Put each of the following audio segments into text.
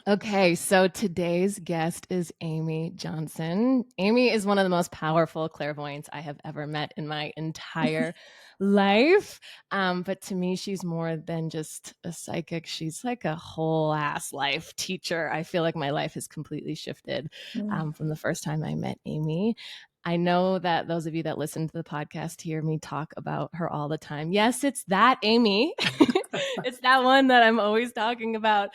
Okay, so today's guest is Aimee Johnson. Aimee is one of the most powerful clairvoyants I have ever met in my entire life. But to me, she's more than just a psychic. She's like a whole ass life teacher. I feel like my life has completely shifted from the first time I met Aimee. I know that those of you that listen to the podcast hear me talk about her all the time. Yes, it's that Aimee. It's that one that I'm always talking about.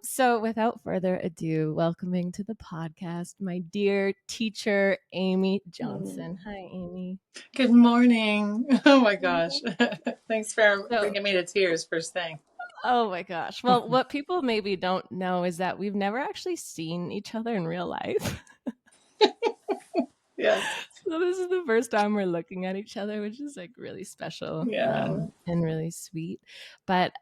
So without further ado, welcoming to the podcast, my dear teacher, Aimee Johnson. Hi, Aimee. Good morning. Oh my gosh. Thanks for So, bringing me to tears first thing. oh my gosh. Well, what people maybe don't know is that we've never actually seen each other in real life. Yes. So this is the first time we're looking at each other, which is like really special Yeah. and really sweet. But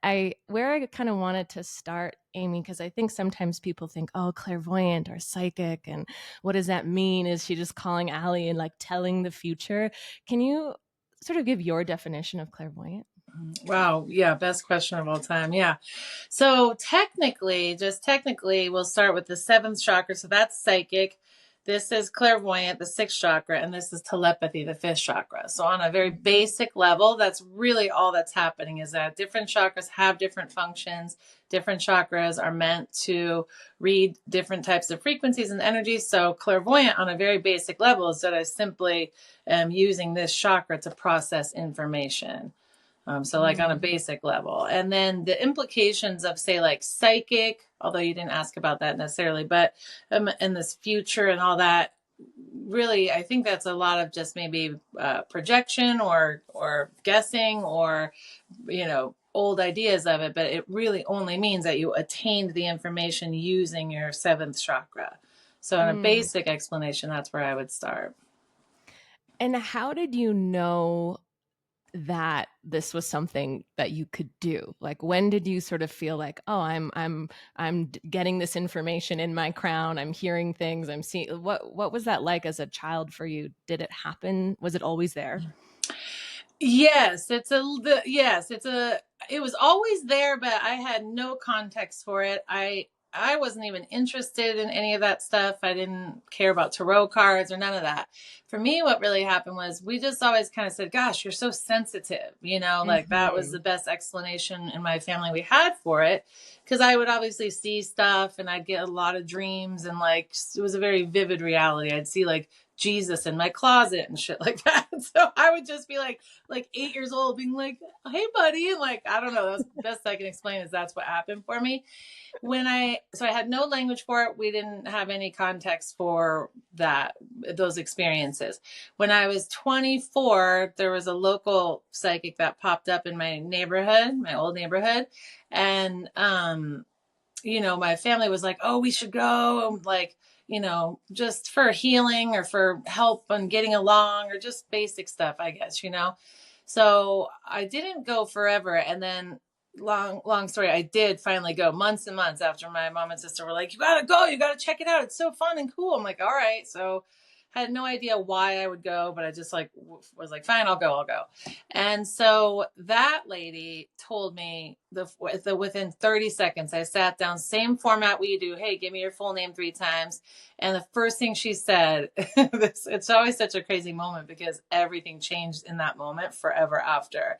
where I kind of wanted to start, Aimee, because I think sometimes people think, oh, clairvoyant or psychic, and what does that mean? Is she just calling Allie and like telling the future? Can you sort of give your definition of clairvoyant? Wow. Yeah. Best question of all time. Yeah. So just technically, we'll start with the seventh chakra. So that's psychic. This is clairvoyant, the sixth chakra, and this is telepathy, the fifth chakra. So on a very basic level, that's really all that's happening is that different chakras have different functions. Different chakras are meant to read different types of frequencies and energies. So clairvoyant on a very basic level is that I simply am using this chakra to process information. So like on a basic level. And then the implications of say like psychic, although you didn't ask about that necessarily, but in this future and all that, really, I think that's a lot of just maybe projection or guessing or, old ideas of it. But it really only means that you attained the information using your seventh chakra. So in a basic explanation, that's where I would start. And how did you know that this was something that you could do? Like, when did you sort of feel like, oh, I'm getting this information in my crown, I'm hearing things, I'm seeing? What was that like as a child for you? Did it happen? Was it always there? Yes, it was always there, but I had no context for it. I wasn't even interested in any of that stuff. I didn't care about tarot cards or none of that. For me, what really happened was we just always kind of said, gosh, you're so sensitive, like that was the best explanation in my family we had for it. Cause I would obviously see stuff and I'd get a lot of dreams and like, it was a very vivid reality. I'd see like Jesus in my closet and shit like that. So I would just be like 8 years old being like, hey buddy. And like, I don't know, that's the best I can explain is that's what happened for me. So I had no language for it. We didn't have any context for those experiences. When I was 24, there was a local psychic that popped up in my neighborhood, my old neighborhood. And, my family was like, oh, we should go. Like, just for healing or for help on getting along or just basic stuff, I guess. So I didn't go forever. And then long story, I did finally go months and months after my mom and sister were like, you gotta go, you gotta check it out, it's so fun and cool. I'm like, all right. So I had no idea why I would go, but I just like was like, fine, I'll go. And so that lady told me within 30 seconds, I sat down, same format we do. Hey, give me your full name 3 times. And the first thing she said, it's always such a crazy moment because everything changed in that moment forever after.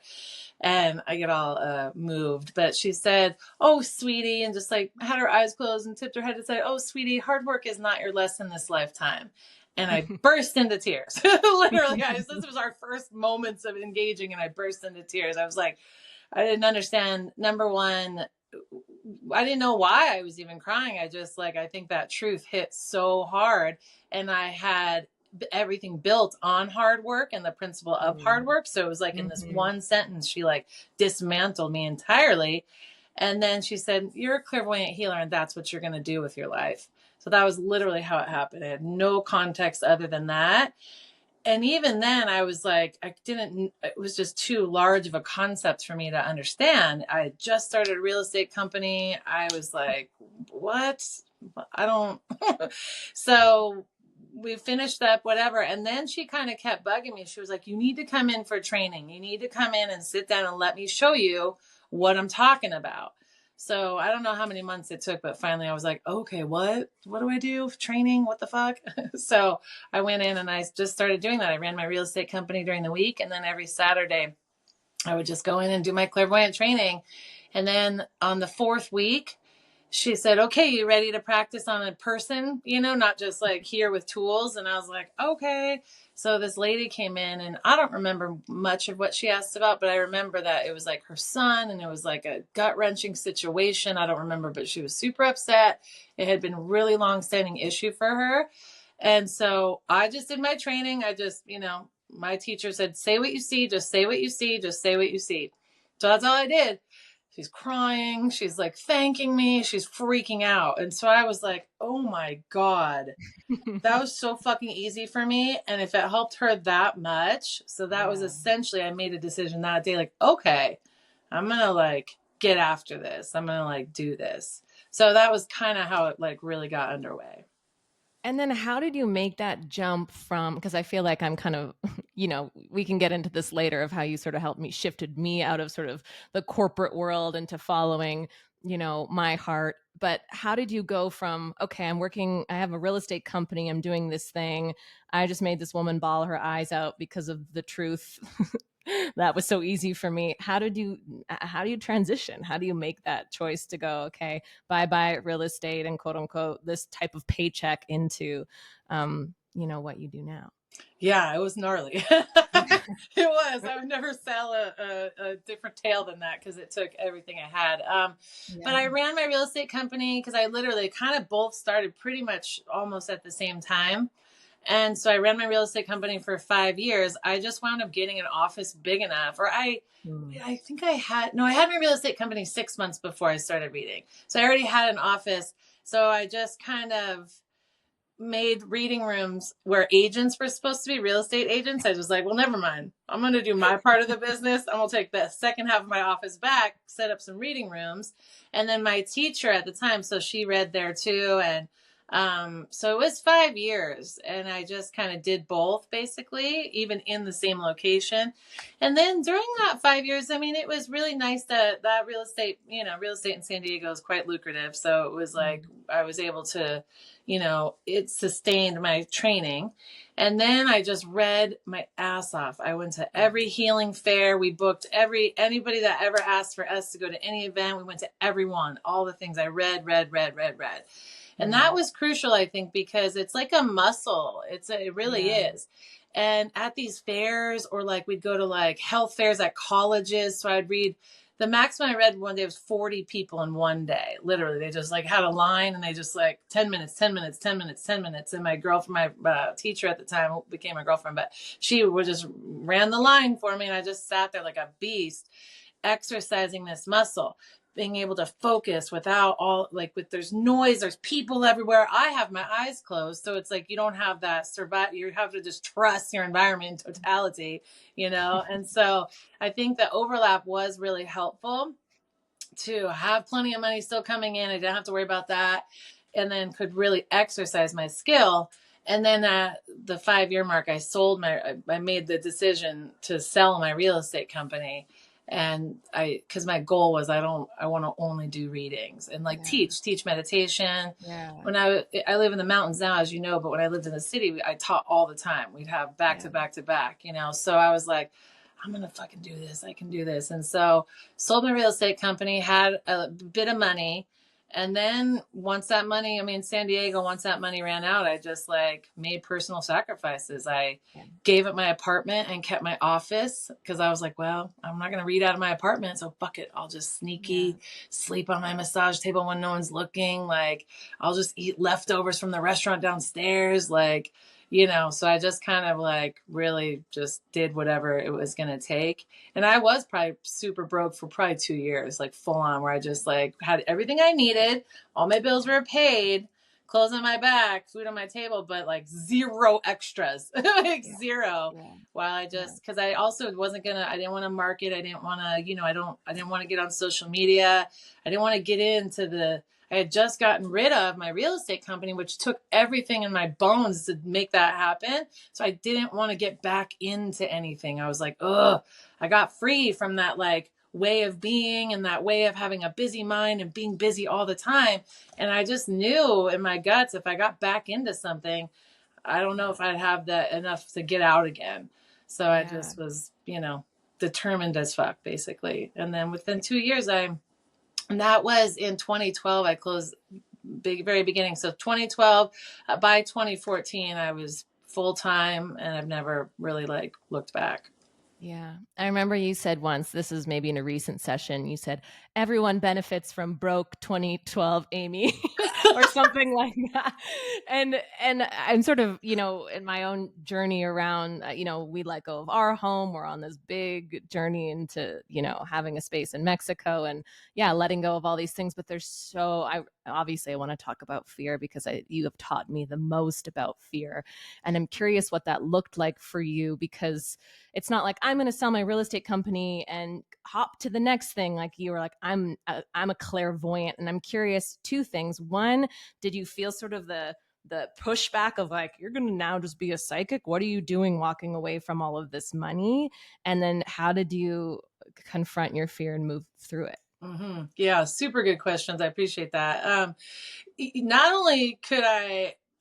And I get all moved. But she said, oh, sweetie, and just like had her eyes closed and tipped her head and said, oh, sweetie, hard work is not your lesson this lifetime. And I burst into tears. Literally, guys, this was our first moments of engaging, and I burst into tears. I was like, I didn't understand. Number one, I didn't know why I was even crying. I think that truth hit so hard. And I had everything built on hard work and the principle of hard work. So it was like in this one sentence, she like dismantled me entirely. And then she said, you're a clairvoyant healer, and that's what you're going to do with your life. So that was literally how it happened. I had no context other than that. And even then I was like, it was just too large of a concept for me to understand. I had just started a real estate company. I was like, what? I don't. So we finished up, whatever. And then she kind of kept bugging me. She was like, you need to come in for training. You need to come in and sit down and let me show you what I'm talking about. So I don't know how many months it took, but finally I was like, okay, what do I do? Training? What the fuck? So I went in and I just started doing that. I ran my real estate company during the week. And then every Saturday I would just go in and do my clairvoyant training. And then on the fourth week, she said, okay, you ready to practice on a person, not just like here with tools. And I was like, okay. So this lady came in and I don't remember much of what she asked about, but I remember that it was like her son and it was like a gut wrenching situation. I don't remember, but she was super upset. It had been a really long standing issue for her. And so I just did my training. I just, my teacher said, say what you see, just say what you see, just say what you see. So that's all I did. She's crying. She's like thanking me. She's freaking out. And so I was like, oh my God, that was so fucking easy for me. And if it helped her that much, so that was Yeah. essentially, I made a decision that day, like, okay, I'm going to like get after this. I'm going to like do this. So that was kind of how it like really got underway. And then how did you make that jump from, because I feel like I'm kind of, we can get into this later of how you sort of helped me, shifted me out of sort of the corporate world into following, my heart. But how did you go from, okay, I have a real estate company, I'm doing this thing. I just made this woman bawl her eyes out because of the truth. That was so easy for me. How do you transition? How do you make that choice to go, okay, bye bye real estate and quote unquote this type of paycheck into what you do now? Yeah, it was gnarly. It was. I would never sell a different tale than that because it took everything I had. But Yeah. I ran my real estate company because I literally kind of both started pretty much almost at the same time. And so I ran my real estate company for 5 years. I just wound up getting an office big enough, or Mm. I think I had my real estate company 6 months before I started reading. So I already had an office. So I just kind of made reading rooms where agents were supposed to be real estate agents. I was like, well, never mind. I'm going to do my part of the business. I'm going to take the second half of my office back, set up some reading rooms. And then my teacher at the time, so she read there too. And so it was 5 years and I just kind of did both basically, even in the same location. And then during that 5 years, I mean, it was really nice that real estate, real estate in San Diego is quite lucrative. So it was like, I was able to, it sustained my training. And then I just read my ass off. I went to every healing fair. We booked anybody that ever asked for us to go to any event. We went to every one, all the things I read. And Yeah. that was crucial, I think, because it's like a muscle. It really Yeah. is. And at these fairs, or like we'd go to like health fairs at colleges. So I'd read, the maximum I read one day was 40 people in one day. Literally, they just like had a line and they just like 10 minutes, 10 minutes, 10 minutes, 10 minutes. And my girlfriend, my teacher at the time became my girlfriend, but she would just ran the line for me. And I just sat there like a beast, exercising this muscle, being able to focus without all like with there's noise, there's people everywhere. I have my eyes closed, so it's like you don't have that survive. You have to just trust your environment in totality. And so I think the overlap was really helpful to have plenty of money still coming in. I didn't have to worry about that, and then could really exercise my skill. And then at the 5 year mark, I made the decision to sell my real estate company. And because my goal was, I want to only do readings and like Yeah. teach meditation. Yeah. When I live in the mountains now, as you know, but when I lived in the city, I taught all the time. We'd have back Yeah. to back to back. So I was like, I'm going to fucking do this. I can do this. And so sold my real estate company, had a bit of money. And then once that money, I mean, San Diego, once that money ran out, I just like made personal sacrifices. I Yeah. gave up my apartment and kept my office because I was like, well, I'm not going to read out of my apartment. So fuck it. I'll just Yeah. sneaky sleep on my massage table when no one's looking. Like I'll just eat leftovers from the restaurant downstairs. So I just kind of like really just did whatever it was going to take. And I was probably super broke for probably 2 years, like full on, where I just like had everything I needed. All my bills were paid, clothes on my back, food on my table, but like zero extras, like Yeah. zero. Yeah. While Yeah. because I also I didn't want to market. I didn't want to, I didn't want to get on social media. I didn't want to get into I had just gotten rid of my real estate company, which took everything in my bones to make that happen. So I didn't want to get back into anything. I was like, ugh, I got free from that like way of being and that way of having a busy mind and being busy all the time. And I just knew in my guts, if I got back into something, I don't know if I'd have that enough to get out again. So I Yeah. just was, determined as fuck, basically. And then within 2 years, and that was in 2012, I closed very beginning. So 2012, by 2014, I was full time, and I've never really like looked back. Yeah. I remember you said once, this is maybe in a recent session, you said, everyone benefits from broke 2012 Aimee or something like that. And I'm sort of, in my own journey around, we let go of our home. We're on this big journey into, having a space in Mexico and yeah, letting go of all these things. But I want to talk about fear because you have taught me the most about fear. And I'm curious what that looked like for you, because it's not like I'm going to sell my real estate company and hop to the next thing. Like you were like, I'm a clairvoyant. And I'm curious, two things. One, did you feel sort of the pushback of like, you're going to now just be a psychic? What are you doing walking away from all of this money? And then how did you confront your fear and move through it? Mm-hmm. Yeah, super good questions. I appreciate that. Not only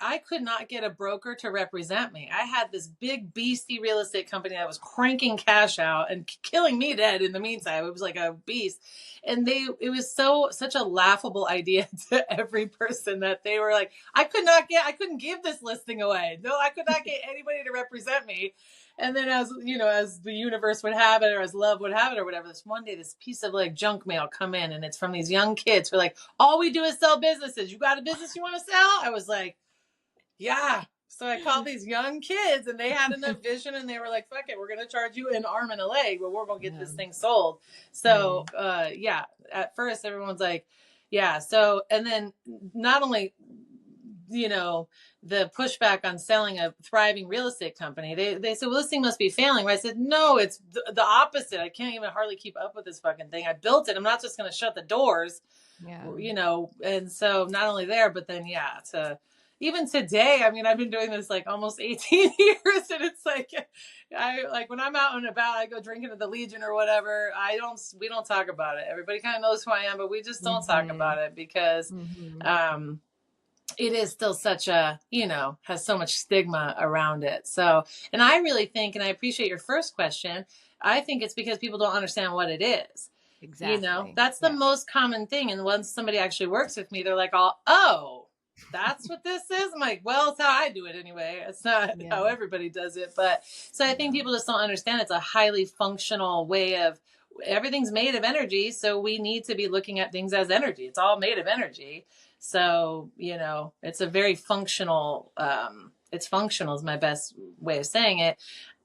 I could not get a broker to represent me. I had this big beastie real estate company that was cranking cash out and killing me dead in the meantime. It was like a beast. And it was such a laughable idea to every person that they were like, I couldn't give this listing away. No, I could not get anybody to represent me. And then as the universe would have it, or as love would have it, or whatever, this one day, this piece of like junk mail come in, and it's from these young kids who are like, all we do is sell businesses. You got a business you want to sell? I was like, yeah. So I called these young kids, and they had enough vision, and they were like, fuck it, we're going to charge you an arm and a leg, but we're going to get this thing sold. So, yeah, at first everyone's like, yeah. So, and then not only, the pushback on selling a thriving real estate company, they said, well, this thing must be failing. Right? I said, no, it's the opposite. I can't even hardly keep up with this fucking thing. I built it. I'm not just going to shut the doors, and so not only there, but then, even today, I mean, I've been doing this like almost 18 years, and it's like, when I'm out and about, I go drinking at the Legion or whatever. We don't talk about it. Everybody kind of knows who I am, but we just don't talk about it because, it is still such has so much stigma around it. So, and I really think, and I appreciate your first question, I think it's because people don't understand what it is. Exactly. That's the most common thing. And once somebody actually works with me, they're like, oh, that's what this is. I'm like, well, it's how I do it anyway. It's not how everybody does it. But so I think people just don't understand it's a highly functional way of, everything's made of energy. So we need to be looking at things as energy. It's all made of energy. So, it's a very functional, it's functional is my best way of saying it.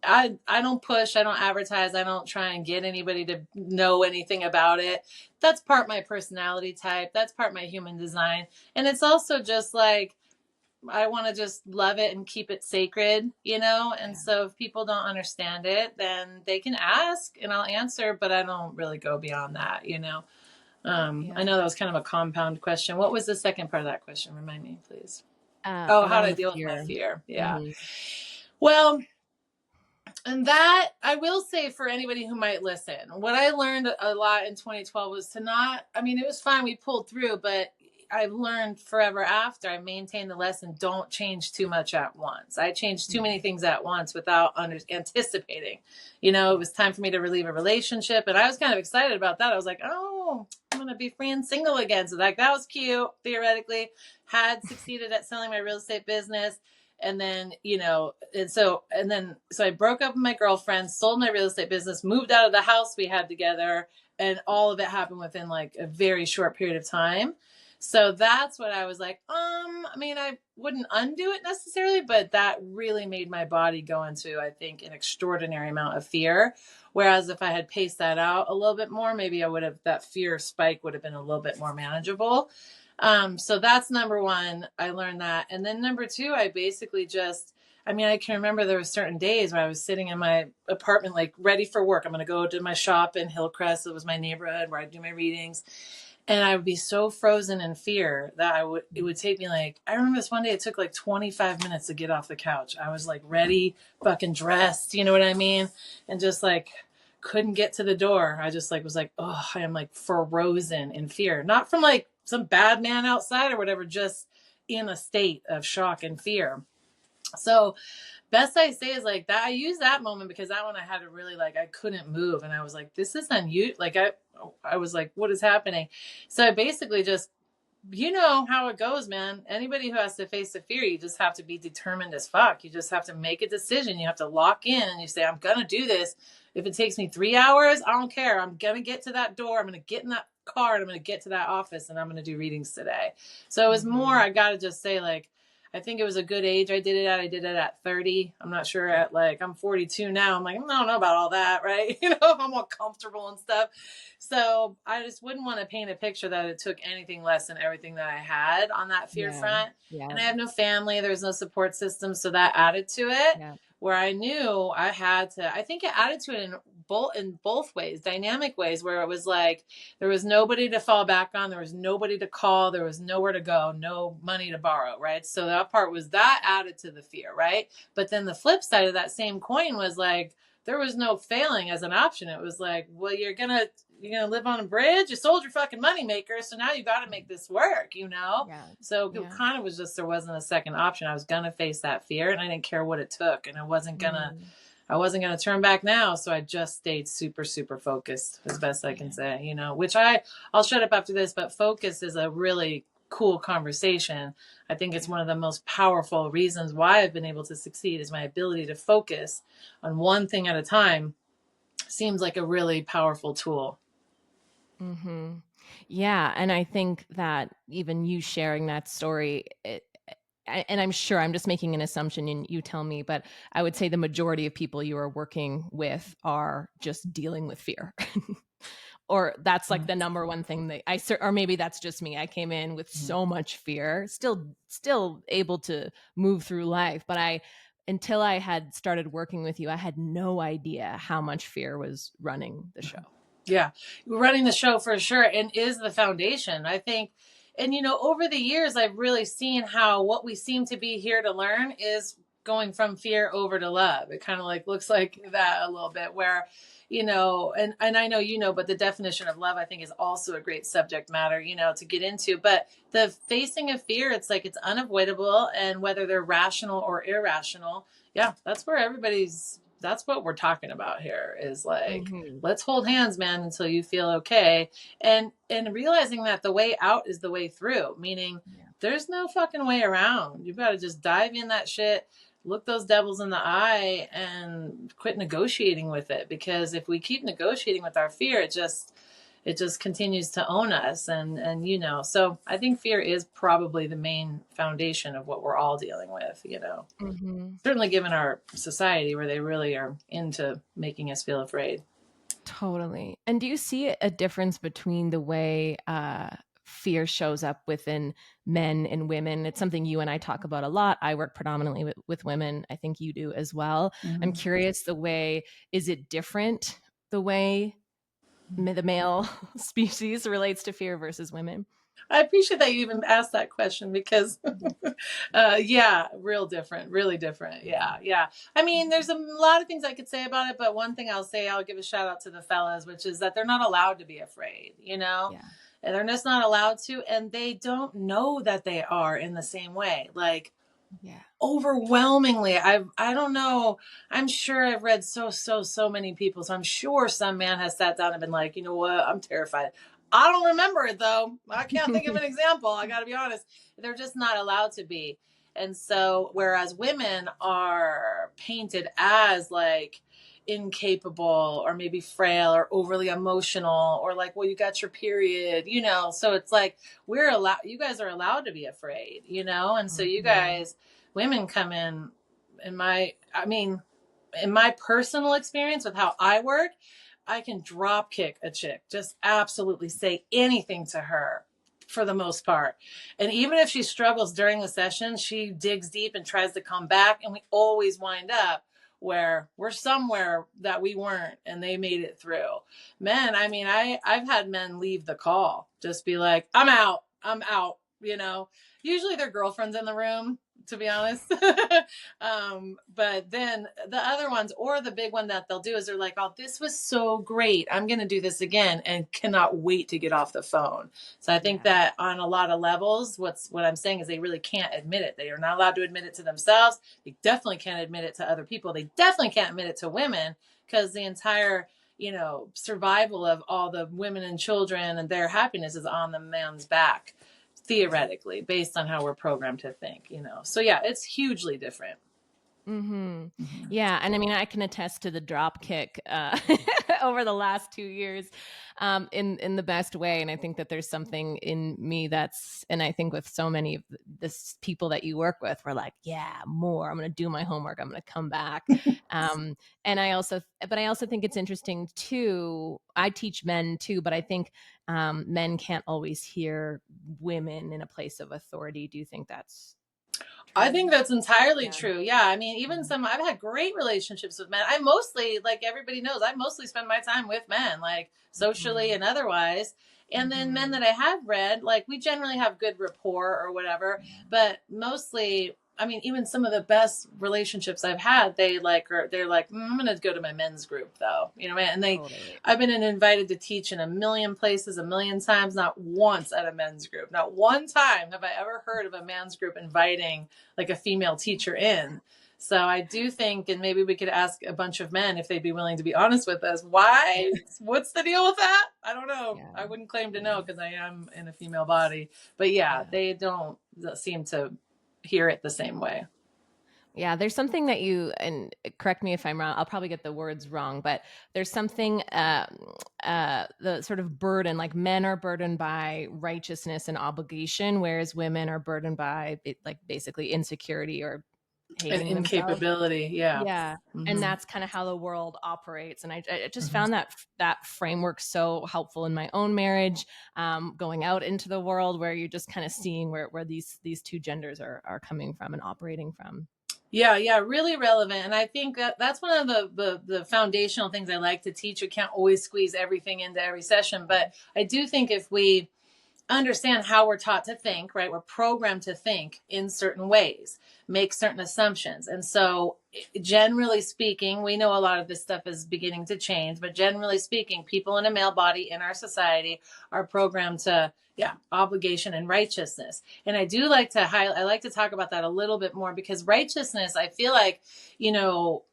I don't push, I don't advertise, I don't try and get anybody to know anything about it. That's part my personality type. That's part my human design. And it's also just like, I want to just love it and keep it sacred, And so if people don't understand it, then they can ask and I'll answer, but I don't really go beyond that, I know that was kind of a compound question. What was the second part of that question? Remind me, please. How do I deal with my fear? Yeah. Mm-hmm. Well, and that I will say for anybody who might listen, what I learned a lot in 2012 was to not, I mean, it was fine. We pulled through, but I've learned forever after I maintained the lesson. Don't change too much at once. I changed too many things at once without anticipating, it was time for me to relieve a relationship. And I was kind of excited about that. I was like, oh, I'm going to be free and single again. So that was cute. Theoretically, had succeeded at selling my real estate business. And then, so I broke up with my girlfriend, sold my real estate business, moved out of the house we had together, and all of it happened within like a very short period of time. So that's what I was like, I mean, I wouldn't undo it necessarily, but that really made my body go into, I think, an extraordinary amount of fear. Whereas if I had paced that out a little bit more, maybe that fear spike would have been a little bit more manageable. So that's number one. I learned that. And then number two, I basically I can remember there were certain days where I was sitting in my apartment, like ready for work. I'm going to go to my shop in Hillcrest. It was my neighborhood where I do my readings. And I would be so frozen in fear that it would take me like, I remember this one day, it took like 25 minutes to get off the couch. I was like ready, fucking dressed, you know what I mean? And just like couldn't get to the door. I just like was like, oh, I am like frozen in fear, not from like some bad man outside or whatever, just in a state of shock and fear. So best I say is like that. I use that moment because that one I had to really like, I couldn't move. And I was like, this is unusual. Like I was like, what is happening? So I basically just, you know how it goes, man. Anybody who has to face the fear, you just have to be determined as fuck. You just have to make a decision. You have to lock in and you say, I'm going to do this. If it takes me 3 hours, I don't care. I'm going to get to that door. I'm going to get in that car and I'm going to get to that office and I'm going to do readings today. So it was more, I got to just say like, I think it was a good age I did it at. I did it at 30. I'm not sure at like, I'm 42 now. I'm like, I don't know about all that, right? You know, I'm all comfortable and stuff. So I just wouldn't want to paint a picture that it took anything less than everything that I had on that fear Yeah. front. Yeah. And I have no family. There was no support system. So that added to it. Yeah. Where I knew I had to, I think it added to it in both ways, dynamic ways, where it was like there was nobody to fall back on, there was nobody to call, there was nowhere to go, no money to borrow, right? So that part was that added to the fear, right? But then the flip side of that same coin was like there was no failing as an option. It was like, well, you're gonna live on a bridge. You sold your fucking money maker, so now you got to make this work, you know. Yeah. So Yeah. it kind of was just there wasn't a second option. I was gonna face that fear, and I didn't care what it took, and I wasn't gonna turn back now. So I just stayed super, super focused as best I can say, you know, which I'll shut up after this, but focus is a really cool conversation. I think it's one of the most powerful reasons why I've been able to succeed is my ability to focus on one thing at a time. Seems like a really powerful tool. Yeah. And I think that even you sharing that story, and I'm sure I'm just making an assumption and you tell me, but I would say the majority of people you are working with are just dealing with fear. Or that's like the number one thing that or maybe that's just me. I came in with so much fear, still able to move through life, but until I had started working with you, I had no idea how much fear was running the show. Yeah, running the show for sure, and is the foundation, I think. And you know, over the years, I've really seen how what we seem to be here to learn is going from fear over to love. It kind of like looks like that a little bit, where you know, and I know you know, but the definition of love, I think, is also a great subject matter, you know, to get into. But the facing of fear, it's like it's unavoidable, and whether they're rational or irrational, yeah, that's what we're talking about here is like let's hold hands, man, until you feel okay. And realizing that the way out is the way through, meaning there's no fucking way around. You've got to just dive in that shit, look those devils in the eye and quit negotiating with it, because if we keep negotiating with our fear, it just continues to own us. And you know, so I think fear is probably the main foundation of what we're all dealing with, you know. Certainly given our society where they really are into making us feel afraid. Totally. And do you see a difference between the way fear shows up within men and women? It's something you and I talk about a lot. I work predominantly with women. I think you do as well. I'm curious is it different the way the male species relates to fear versus women? I appreciate that you even asked that question because, yeah, really different. Yeah. I mean, there's a lot of things I could say about it, but one thing I'll give a shout out to the fellas, which is that they're not allowed to be afraid, you know? Yeah. And they're just not allowed to, and they don't know that they are in the same way. Like, overwhelmingly, I don't know, I'm sure I've read so many people, so I'm sure some man has sat down and been like, you know what, I'm terrified. I don't remember it though. I can't think of an example. I got to be honest. They're just not allowed to be. And so whereas women are painted as like incapable or maybe frail or overly emotional or like, well, you got your period, you know, so it's like you guys are allowed to be afraid, you know. And so you guys, women come in my personal experience with how I work, I can drop kick a chick, just absolutely say anything to her for the most part. And even if she struggles during the session, she digs deep and tries to come back. And we always wind up where we're somewhere that we weren't and they made it through. Men, I mean, I've had men leave the call, just be like, I'm out, you know. Usually their girlfriend's in the room to be honest. But then the other ones, or the big one that they'll do is they're like, oh, this was so great, I'm going to do this again, and cannot wait to get off the phone. So I think Yeah. that on a lot of levels, what I'm saying is they really can't admit it. They are not allowed to admit it to themselves. They definitely can't admit it to other people. They definitely can't admit it to women, because the entire, survival of all the women and children and their happiness is on the man's back, theoretically, based on how we're programmed to think. So yeah, it's hugely different. Mm-hmm. Mhm. Yeah, and I mean, I can attest to the drop kick over the last 2 years, in the best way. And I think that there's something in me and I think with so many of this people that you work with, we're like, yeah, more. I'm going to do my homework. I'm going to come back. Um, but I also think it's interesting too. I teach men too, but I think men can't always hear women in a place of authority. Do you think that's I true? think that's entirely Yeah. true. Yeah. I mean, even Yeah. I've had great relationships with men. I mostly, like everybody knows, I mostly spend my time with men, like socially Mhm. and otherwise. And then men Mhm. that I have read, like we generally have good rapport or whatever, but mostly, I mean, even some of the best relationships I've had, they're like, I'm going to go to my men's group though, and Totally. I've been invited to teach in a million places, a million times, not once at a men's group. Not one time have I ever heard of a men's group inviting like a female teacher in. So I do think, and maybe we could ask a bunch of men if they'd be willing to be honest with us. Why? What's the deal with that? I don't know. Yeah. I wouldn't claim to Yeah. know because I am in a female body. But yeah, Yeah. they don't seem to hear it the same way. Yeah, there's something that and correct me if I'm wrong, I'll probably get the words wrong, but there's something, the sort of burden, like men are burdened by righteousness and obligation, whereas women are burdened by like basically insecurity or An hating themselves. incapability. Yeah. Yeah. And Hmm. that's kind of how the world operates. And I just Hmm. found that framework so helpful in my own marriage, going out into the world where you're just kind of seeing where these two genders are coming from and operating from. Yeah, yeah, really relevant. And I think that that's one of the foundational things I like to teach. You can't always squeeze everything into every session, but I do think if we understand how we're taught to think, right? We're programmed to think in certain ways, make certain assumptions. And so, generally speaking, we know a lot of this stuff is beginning to change, but generally speaking, people in a male body in our society are programmed to, yeah, obligation and righteousness. And I do like to I like to talk about that a little bit more, because righteousness, I feel like, you know,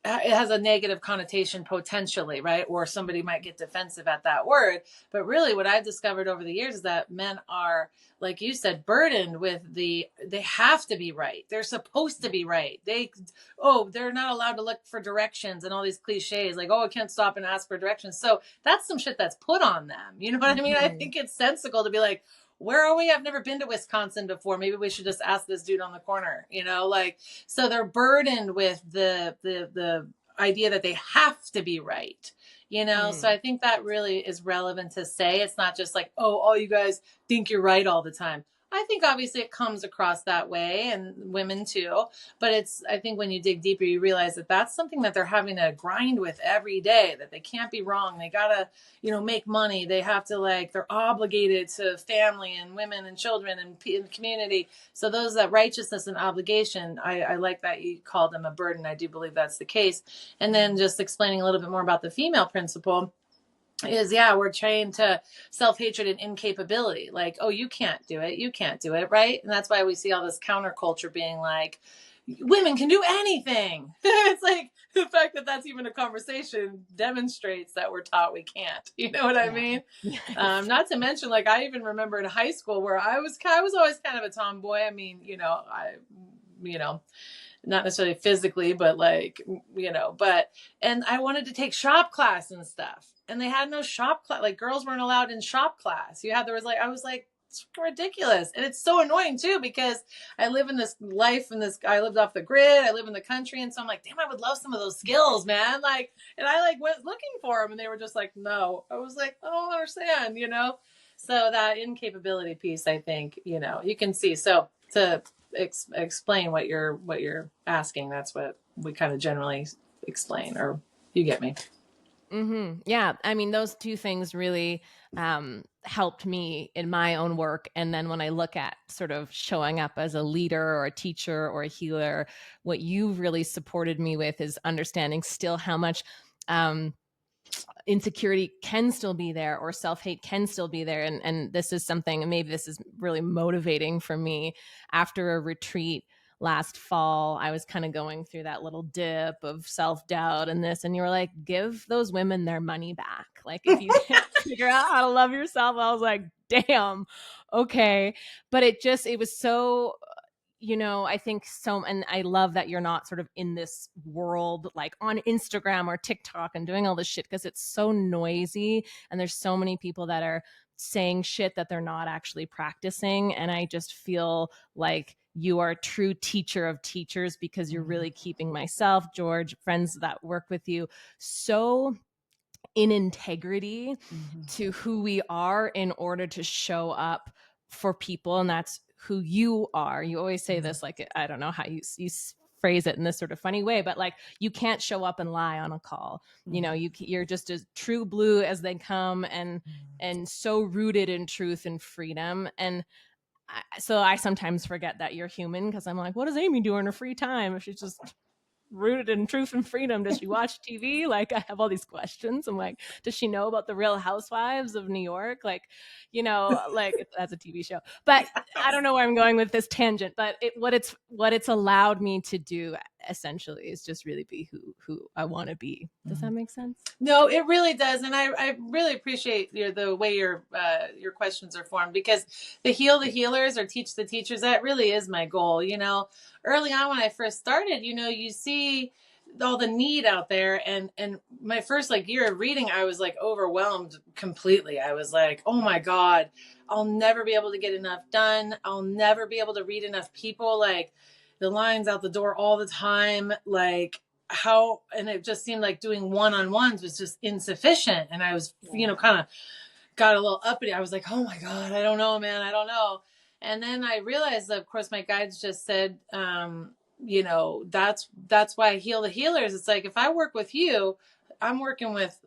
it has a negative connotation potentially, right? Or somebody might get defensive at that word. But really, what I've discovered over the years is that men are, like you said, burdened with they have to be right. They're supposed to be right. They're not allowed to look for directions and all these cliches like, oh, I can't stop and ask for directions. So that's some shit that's put on them. You know what I mean? I Mhm. think it's sensical to be like, where are we? I've never been to Wisconsin before. Maybe we should just ask this dude on the corner, like, so they're burdened with the idea that they have to be right. So Mm. I think that really is relevant to say. It's not just like, oh, all you guys think you're right all the time. I think obviously it comes across that way, and women too, but I think when you dig deeper you realize that that's something that they're having to grind with every day, that they can't be wrong. They gotta make money. They have to, like, they're obligated to family and women and children and community. So those, that righteousness and obligation, I like that you called them a burden. I do believe that's the case. And then just explaining a little bit more about the female principle is, yeah, we're trained to self-hatred and incapability. Like, oh, you can't do it. You can't do it. Right. And that's why we see all this counterculture being like, women can do anything. It's like the fact that that's even a conversation demonstrates that we're taught we can't. You know what I Yeah. mean? Yes. Not to mention, like, I even remember in high school where I was always kind of a tomboy. I mean, you know, not necessarily physically, but like, and I wanted to take shop class and stuff. And they had no shop class. Like, girls weren't allowed in shop class. I was like, it's ridiculous. And it's so annoying too, because I live in this life and I lived off the grid. I live in the country. And so I'm like, damn, I would love some of those skills, man. Like, and I like went looking for them and they were just like, no. I was like, I don't understand. So that incapability piece, I think, you can see. So to explain what you're asking, that's what we kind of generally explain, or you get me. Yeah. I mean, those two things really helped me in my own work. And then when I look at sort of showing up as a leader or a teacher or a healer, what you've really supported me with is understanding still how much um, insecurity can still be there or self-hate can still be there. And this is something, and maybe this is really motivating for me. After a retreat last fall, I was kind of going through that little dip of self-doubt and this, and you were like, give those women their money back. Like, if you can't figure out how to love yourself, I was like, damn, okay. But it was so, I think so. And I love that you're not sort of in this world like on Instagram or TikTok and doing all this shit, because it's so noisy and there's so many people that are saying shit that they're not actually practicing. And I just feel like you are a true teacher of teachers, because you're really keeping myself, George, friends that work with you, so in integrity to who we are in order to show up for people. And that's who you are. You always say this, like, I don't know how you phrase it in this sort of funny way, but like, you can't show up and lie on a call. You're just as true blue as they come, and so rooted in truth and freedom. And so I sometimes forget that you're human, because I'm like, what does Aimee do in her free time if she's just rooted in truth and freedom? Does she watch TV? Like, I have all these questions. I'm like, does she know about the Real Housewives of New York? Like, like, that's a TV show. But I don't know where I'm going with this tangent. But what it's allowed me to do essentially is just really be who I want to be. Does that make sense? No, it really does, and I really appreciate the way your questions are formed, because the heal the healers or teach the teachers, that really is my goal. Early on when I first started, you see all the need out there, and my first like year of reading, I was like overwhelmed completely. I was like, oh my god, I'll never be able to get enough done. I'll never be able to read enough people. Like, the lines out the door all the time, like how, and it just seemed like doing one-on-ones was just insufficient. And I was, kind of got a little uppity. I was like, oh my God, I don't know, man. I don't know. And then I realized that, of course, my guides just said, that's why I heal the healers. It's like, if I work with you, I'm working with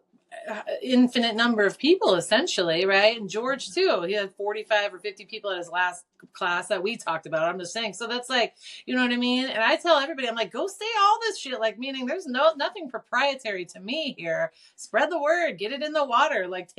infinite number of people, essentially, right? And George too, he had 45 or 50 people at his last class that we talked about. I'm just saying, so that's like, you know what I mean? And I tell everybody, I'm like, go say all this shit, like, meaning there's nothing proprietary to me here. Spread the word, get it in the water, like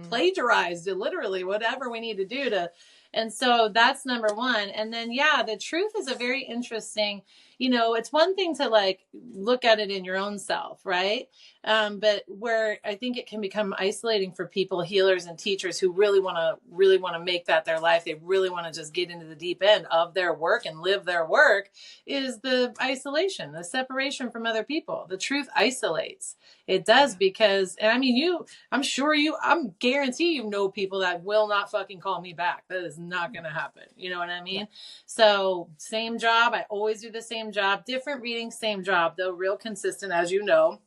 plagiarize it, literally, whatever we need to do to. And so that's number one. And then, the truth is a very interesting, it's one thing to like look at it in your own self, right? But where I think it can become isolating for people, healers and teachers, who really want to make that their life. They really want to just get into the deep end of their work and live their work, is the isolation, the separation from other people. The truth isolates. It does, because, and I mean, I'm guarantee you know people that will not fucking call me back. That is not going to happen. You know what I mean? Yeah. So same job. I always do the same job, different reading, same job, though real consistent, as you know.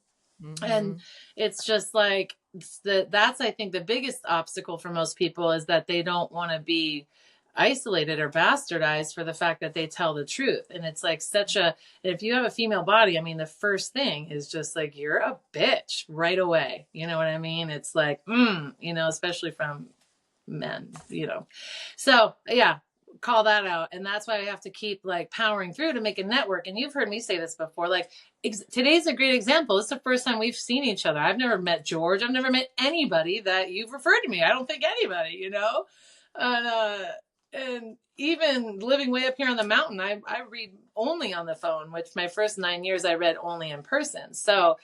And it's just like, that's, I think, the biggest obstacle for most people, is that they don't want to be isolated or bastardized for the fact that they tell the truth. And it's like if you have a female body, I mean, the first thing is just like, you're a bitch right away. You know what I mean? It's like, especially from men, So yeah, call that out. And that's why I have to keep like powering through to make a network. And you've heard me say this before, like, today's a great example. It's the first time we've seen each other. I've never met George. I've never met anybody that you've referred to me. I don't think anybody, and even living way up here on the mountain, I read only on the phone, which my first 9 years I read only in person. So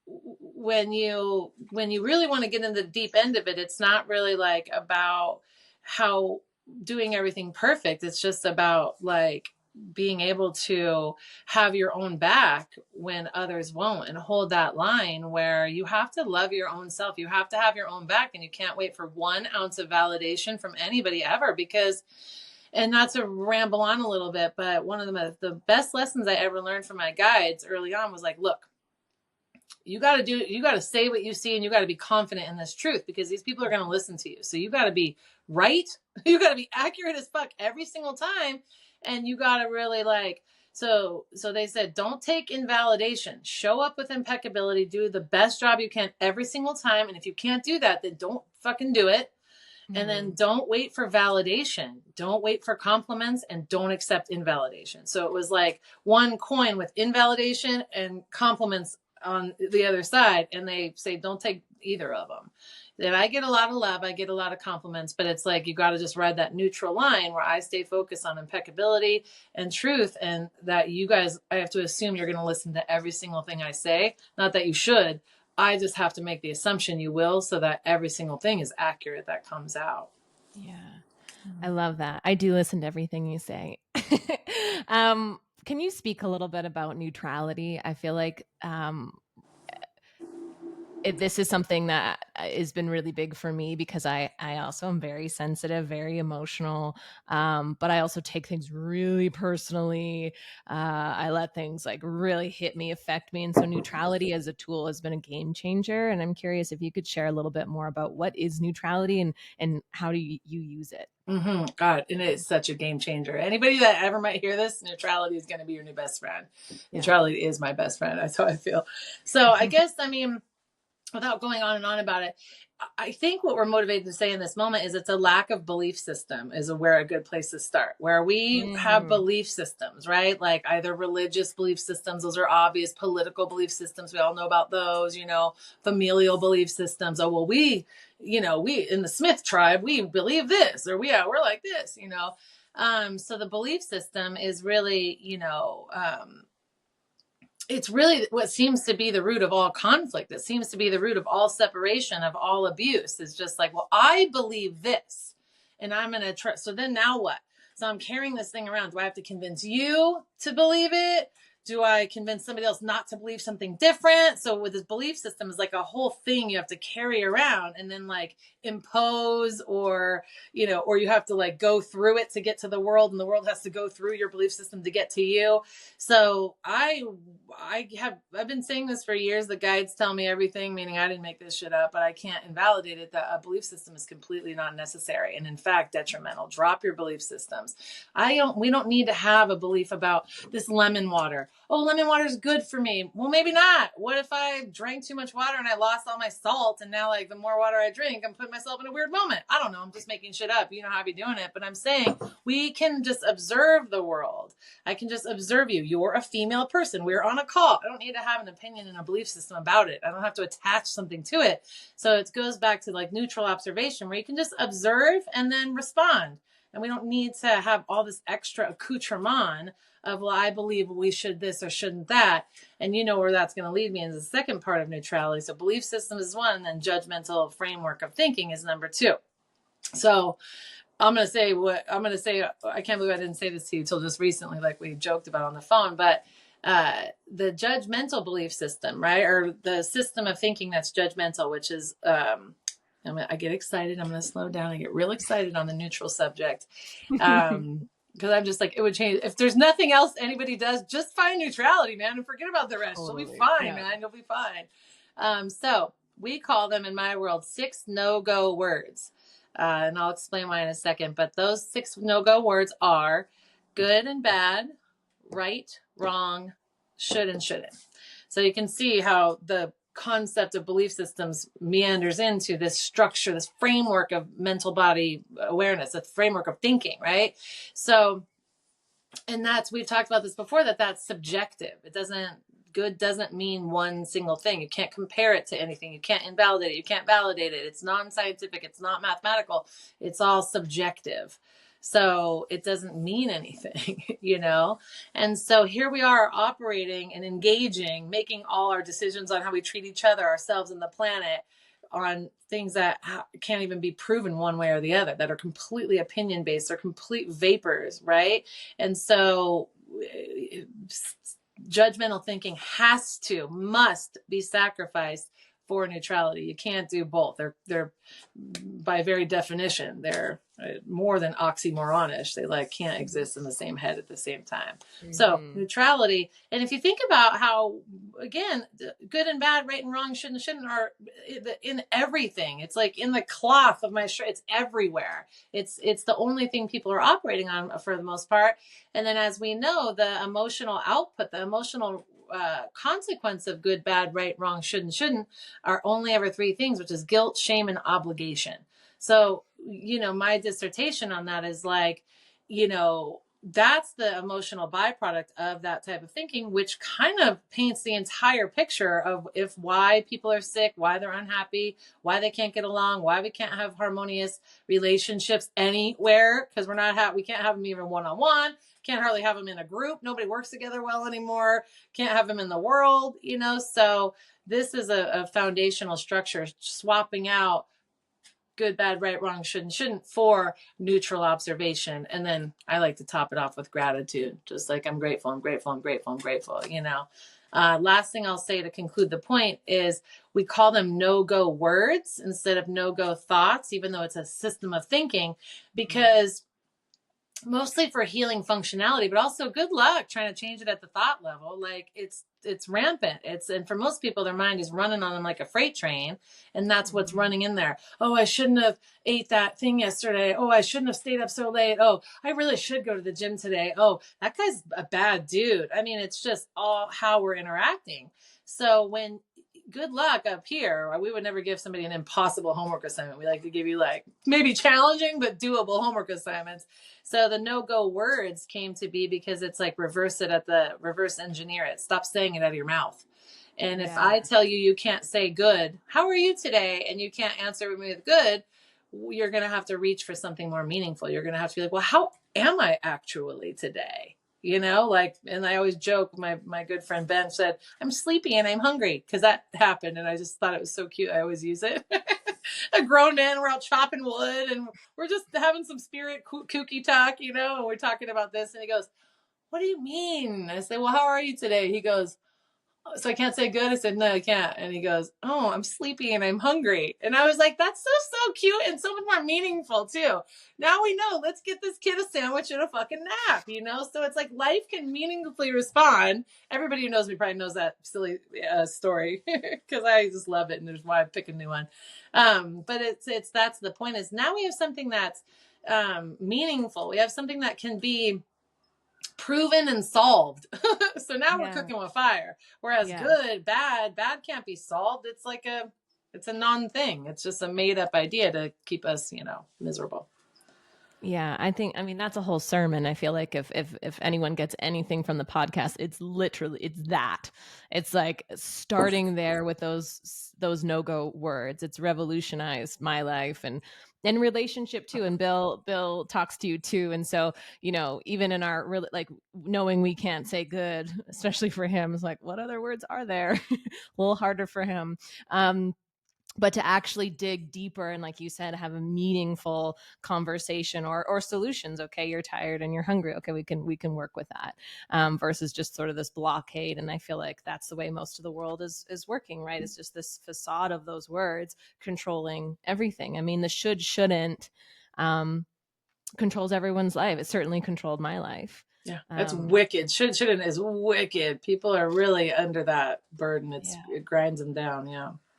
when you really want to get in the deep end of it, it's not really like about how doing everything perfect. It's just about like being able to have your own back when others won't, and hold that line where you have to love your own self. You have to have your own back, and you can't wait for 1 ounce of validation from anybody ever, because, and not to ramble on a little bit, but one of the best lessons I ever learned from my guides early on was like, look, you got to say what you see, and you got to be confident in this truth, because these people are going to listen to you. So you got to be right. You got to be accurate as fuck every single time. And you got to really like So they said, don't take invalidation. Show up with impeccability. Do the best job you can every single time. And if you can't do that, then don't fucking do it. And then don't wait for validation. Don't wait for compliments and don't accept invalidation. So it was like one coin with invalidation and compliments on the other side. And they say, don't take either of them. Then I get a lot of love. I get a lot of compliments, but it's like, you got to just ride that neutral line where I stay focused on impeccability and truth. And that you guys, I have to assume you're going to listen to every single thing I say. Not that you should. I just have to make the assumption you will, so that every single thing is accurate that comes out. Yeah. I love that. I do listen to everything you say. Can you speak a little bit about neutrality? I feel like this is something that has been really big for me because I also am very sensitive, very emotional, but I also take things really personally. I let things like really hit me, affect me. And so neutrality as a tool has been a game changer. And I'm curious if you could share a little bit more about what is neutrality and how do you use it? Mm-hmm. God, and it's such a game changer. Anybody that ever might hear this, neutrality is going to be your new best friend. Yeah. Neutrality is my best friend. That's how I feel. So I guess, I mean, without going on and on about it, I think what we're motivated to say in this moment is it's a lack of belief system is where a good place to start, where we have belief systems, right? Like either religious belief systems, those are obvious, political belief systems. We all know about those, you know, familial belief systems. Oh, well, we in the Smith tribe, we believe this, or we're like this, you know? So the belief system is really, it's really what seems to be the root of all conflict. It seems to be the root of all separation, of all abuse. It's just like, well, I believe this and I'm going to trust. So then now what? So I'm carrying this thing around. Do I have to convince you to believe it? Do I convince somebody else not to believe something different? So with this belief system is like a whole thing you have to carry around and then like impose, or you have to like go through it to get to the world, and the world has to go through your belief system to get to you. So I've been saying this for years. The guides tell me everything, meaning I didn't make this shit up, but I can't invalidate it, that a belief system is completely not necessary and in fact detrimental. Drop your belief systems. We don't need to have a belief about this lemon water. Oh, lemon water is good for me. Well, maybe not. What if I drank too much water and I lost all my salt, and now like the more water I drink, I'm putting myself in a weird moment? I don't know. I'm just making shit up. You know how I be doing it, but I'm saying we can just observe the world. I can just observe you. You're a female person. We're on a call. I don't need to have an opinion and a belief system about it. I don't have to attach something to it. So it goes back to like neutral observation, where you can just observe and then respond. And we don't need to have all this extra accoutrement of, well, I believe we should this or shouldn't that. And you know where that's going to lead me in the second part of neutrality. So belief system is one, and then judgmental framework of thinking is number two. So I'm going to say I can't believe I didn't say this to you till just recently, like we joked about on the phone, but the judgmental belief system, right? Or the system of thinking that's judgmental, which is, I get excited. I'm going to slow down. I get real excited on the neutral subject. Because I'm just like, it would change. If there's nothing else anybody does, just find neutrality, man, and forget about the rest. Totally. You'll be fine, man. You'll be fine. So we call them in my world 6 no-go words. And I'll explain why in a second. But those 6 no-go words are good and bad, right, wrong, should and shouldn't. So you can see how the concept of belief systems meanders into this structure, this framework of mental body awareness, a framework of thinking, right? So, and we've talked about this before, that's subjective. Good doesn't mean one single thing. You can't compare it to anything. You can't invalidate it. You can't validate it. It's non-scientific. It's not mathematical. It's all subjective. So it doesn't mean anything, And so here we are operating and engaging, making all our decisions on how we treat each other, ourselves, and the planet on things that can't even be proven one way or the other, that are completely opinion-based. They're complete vapors, right? And so judgmental thinking must be sacrificed for neutrality. You can't do both. They're by very definition, they're more than oxymoronish. They like can't exist in the same head at the same time. So neutrality. And if you think about how, again, good and bad, right and wrong, should and shouldn't are in everything. It's like in the cloth of my shirt. It's everywhere. It's the only thing people are operating on for the most part. And then, as we know, the emotional output, the emotional consequence of good, bad, right, wrong, should and shouldn't are only ever three things, which is guilt, shame, and obligation. So, my dissertation on that is like, that's the emotional byproduct of that type of thinking, which kind of paints the entire picture of why people are sick, why they're unhappy, why they can't get along, why we can't have harmonious relationships anywhere, because we can't have them even one-on-one, can't hardly have them in a group. Nobody works together well anymore. Can't have them in the world, so this is a foundational structure, swapping out good, bad, right, wrong, should and shouldn't for neutral observation. And then I like to top it off with gratitude, just like I'm grateful, I'm grateful, I'm grateful, I'm grateful, Last thing I'll say to conclude the point is we call them no-go words instead of no-go thoughts, even though it's a system of thinking, because mostly for healing functionality, but also good luck trying to change it at the thought level. Like it's rampant. And for most people, their mind is running on them like a freight train. And that's what's running in there. Oh, I shouldn't have ate that thing yesterday. Oh, I shouldn't have stayed up so late. Oh, I really should go to the gym today. Oh, that guy's a bad dude. I mean, it's just all how we're interacting. So when good luck up here, we would never give somebody an impossible homework assignment. We like to give you like maybe challenging, but doable homework assignments. So the no-go words came to be because it's like reverse engineer it. Stop saying it out of your mouth. And if I tell you can't say good, how are you today? And you can't answer me with good, you're going to have to reach for something more meaningful. You're going to have to be like, well, how am I actually today? And I always joke, my good friend Ben said, I'm sleepy and I'm hungry, because that happened. And I just thought it was so cute. I always use it. A grown man, we're out chopping wood and we're just having some spirit kooky talk, and we're talking about this. And he goes, what do you mean? I say, well, how are you today? He goes, so I can't say good. I said, no, I can't. And he goes, oh, I'm sleepy and I'm hungry. And I was like, that's so cute and so much more meaningful too. Now we know, let's get this kid a sandwich and a fucking nap, So it's like life can meaningfully respond. Everybody who knows me probably knows that silly story, because I just love it. And there's why I pick a new one. But that's the point, is now we have something that's meaningful. We have something that can be proven and solved. So now we're cooking with fire. Whereas good, bad can't be solved. It's like it's a non-thing. It's just a made-up idea to keep us, miserable. Yeah, I mean, that's a whole sermon. I feel like if anyone gets anything from the podcast, it's that. It's like starting there with those no-go words. It's revolutionized my life and relationship too. And Bill talks to you too. And so, even in our like knowing we can't say good, especially for him, is like, what other words are there? A little harder for him. But to actually dig deeper and, like you said, have a meaningful conversation or solutions. Okay, you're tired and you're hungry. Okay, we can work with that, versus just sort of this blockade. And I feel like that's the way most of the world is working, right? It's just this facade of those words controlling everything. I mean, the shouldn't controls everyone's life. It certainly controlled my life. Yeah, that's wicked. Shouldn't is wicked. People are really under that burden. It grinds them down.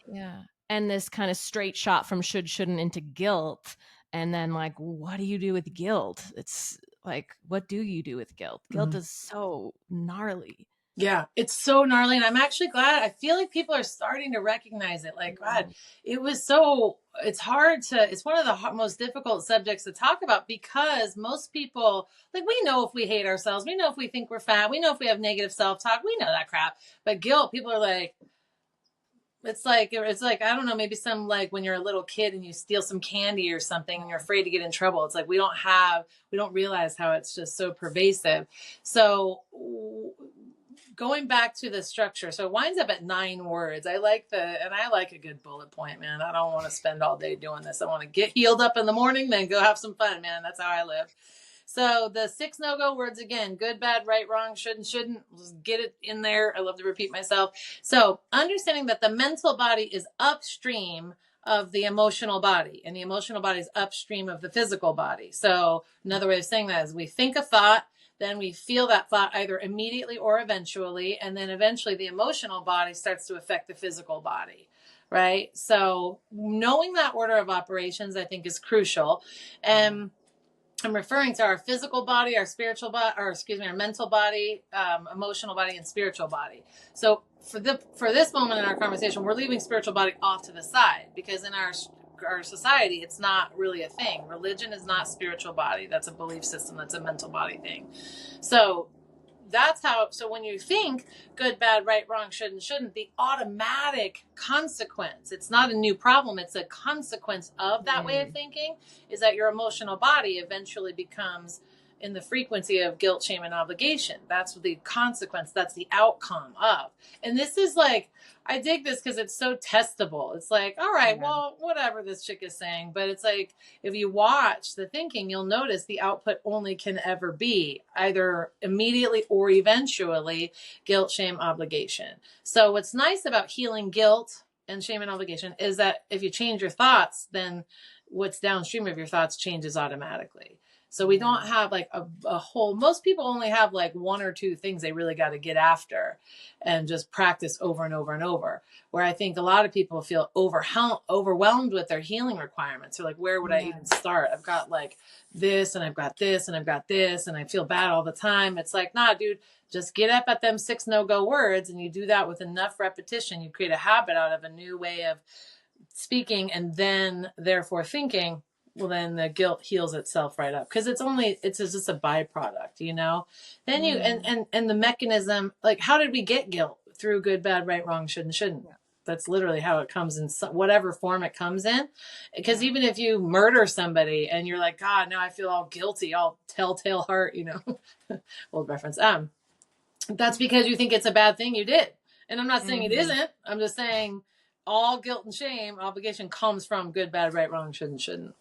Yeah. And this kind of straight shot from shouldn't into guilt. And then, like, what do you do with guilt? It's like, what do you do with guilt? Guilt is so gnarly. Yeah, it's so gnarly. And I'm actually glad. I feel like people are starting to recognize it. Like, God, it's hard it's one of the most difficult subjects to talk about, because most people, like, we know if we hate ourselves, we know if we think we're fat, we know if we have negative self-talk, we know that crap. But guilt, people are like, it's like, I don't know, maybe some, like when you're a little kid and you steal some candy or something and you're afraid to get in trouble. It's like, we don't realize how it's just so pervasive. So going back to the structure, so it winds up at 9 words. I like a good bullet point, man. I don't want to spend all day doing this. I want to get healed up in the morning, then go have some fun, man. That's how I live. So the 6 no-go words again, good, bad, right, wrong, shouldn't, just get it in there. I love to repeat myself. So understanding that the mental body is upstream of the emotional body, and the emotional body is upstream of the physical body. So another way of saying that is we think a thought, then we feel that thought either immediately or eventually, and then eventually the emotional body starts to affect the physical body, right? So knowing that order of operations, I think, is crucial. And I'm referring to our physical body, our spiritual body, or excuse me, our mental body, emotional body, and spiritual body. So for this moment in our conversation, we're leaving spiritual body off to the side, because in our society, it's not really a thing. Religion is not spiritual body. That's a belief system. That's a mental body thing. So that's how, so when you think good, bad, right, wrong, shouldn't, the automatic consequence, it's not a new problem, it's a consequence of that way of thinking, is that your emotional body eventually becomes in the frequency of guilt, shame, and obligation. That's the consequence. That's the outcome of. And this is like, I dig this because it's so testable. It's like, all right, well, whatever this chick is saying. But it's like, if you watch the thinking, you'll notice the output only can ever be either immediately or eventually guilt, shame, obligation. So what's nice about healing guilt and shame and obligation is that if you change your thoughts, then what's downstream of your thoughts changes automatically. So we don't have like a whole, most people only have like one or two things they really got to get after and just practice over and over and over. Where I think a lot of people feel overwhelmed with their healing requirements. They're like, where would I even start? I've got like this and I've got this and I've got this and I feel bad all the time. It's like, nah, dude, just get up at them 6 no-go words, and you do that with enough repetition. You create a habit out of a new way of speaking and then therefore thinking. Well, then the guilt heals itself right up, because it's just a byproduct, you know. Then you and the mechanism, like, how did we get guilt? Through good, bad, right, wrong, shouldn't. That's literally how it comes in, whatever form it comes in. Because even if you murder somebody and you're like, God, now I feel all guilty, all telltale heart, you know, old reference. That's because you think it's a bad thing you did. And I'm not saying it isn't. I'm just saying all guilt and shame, obligation comes from good, bad, right, wrong, shouldn't.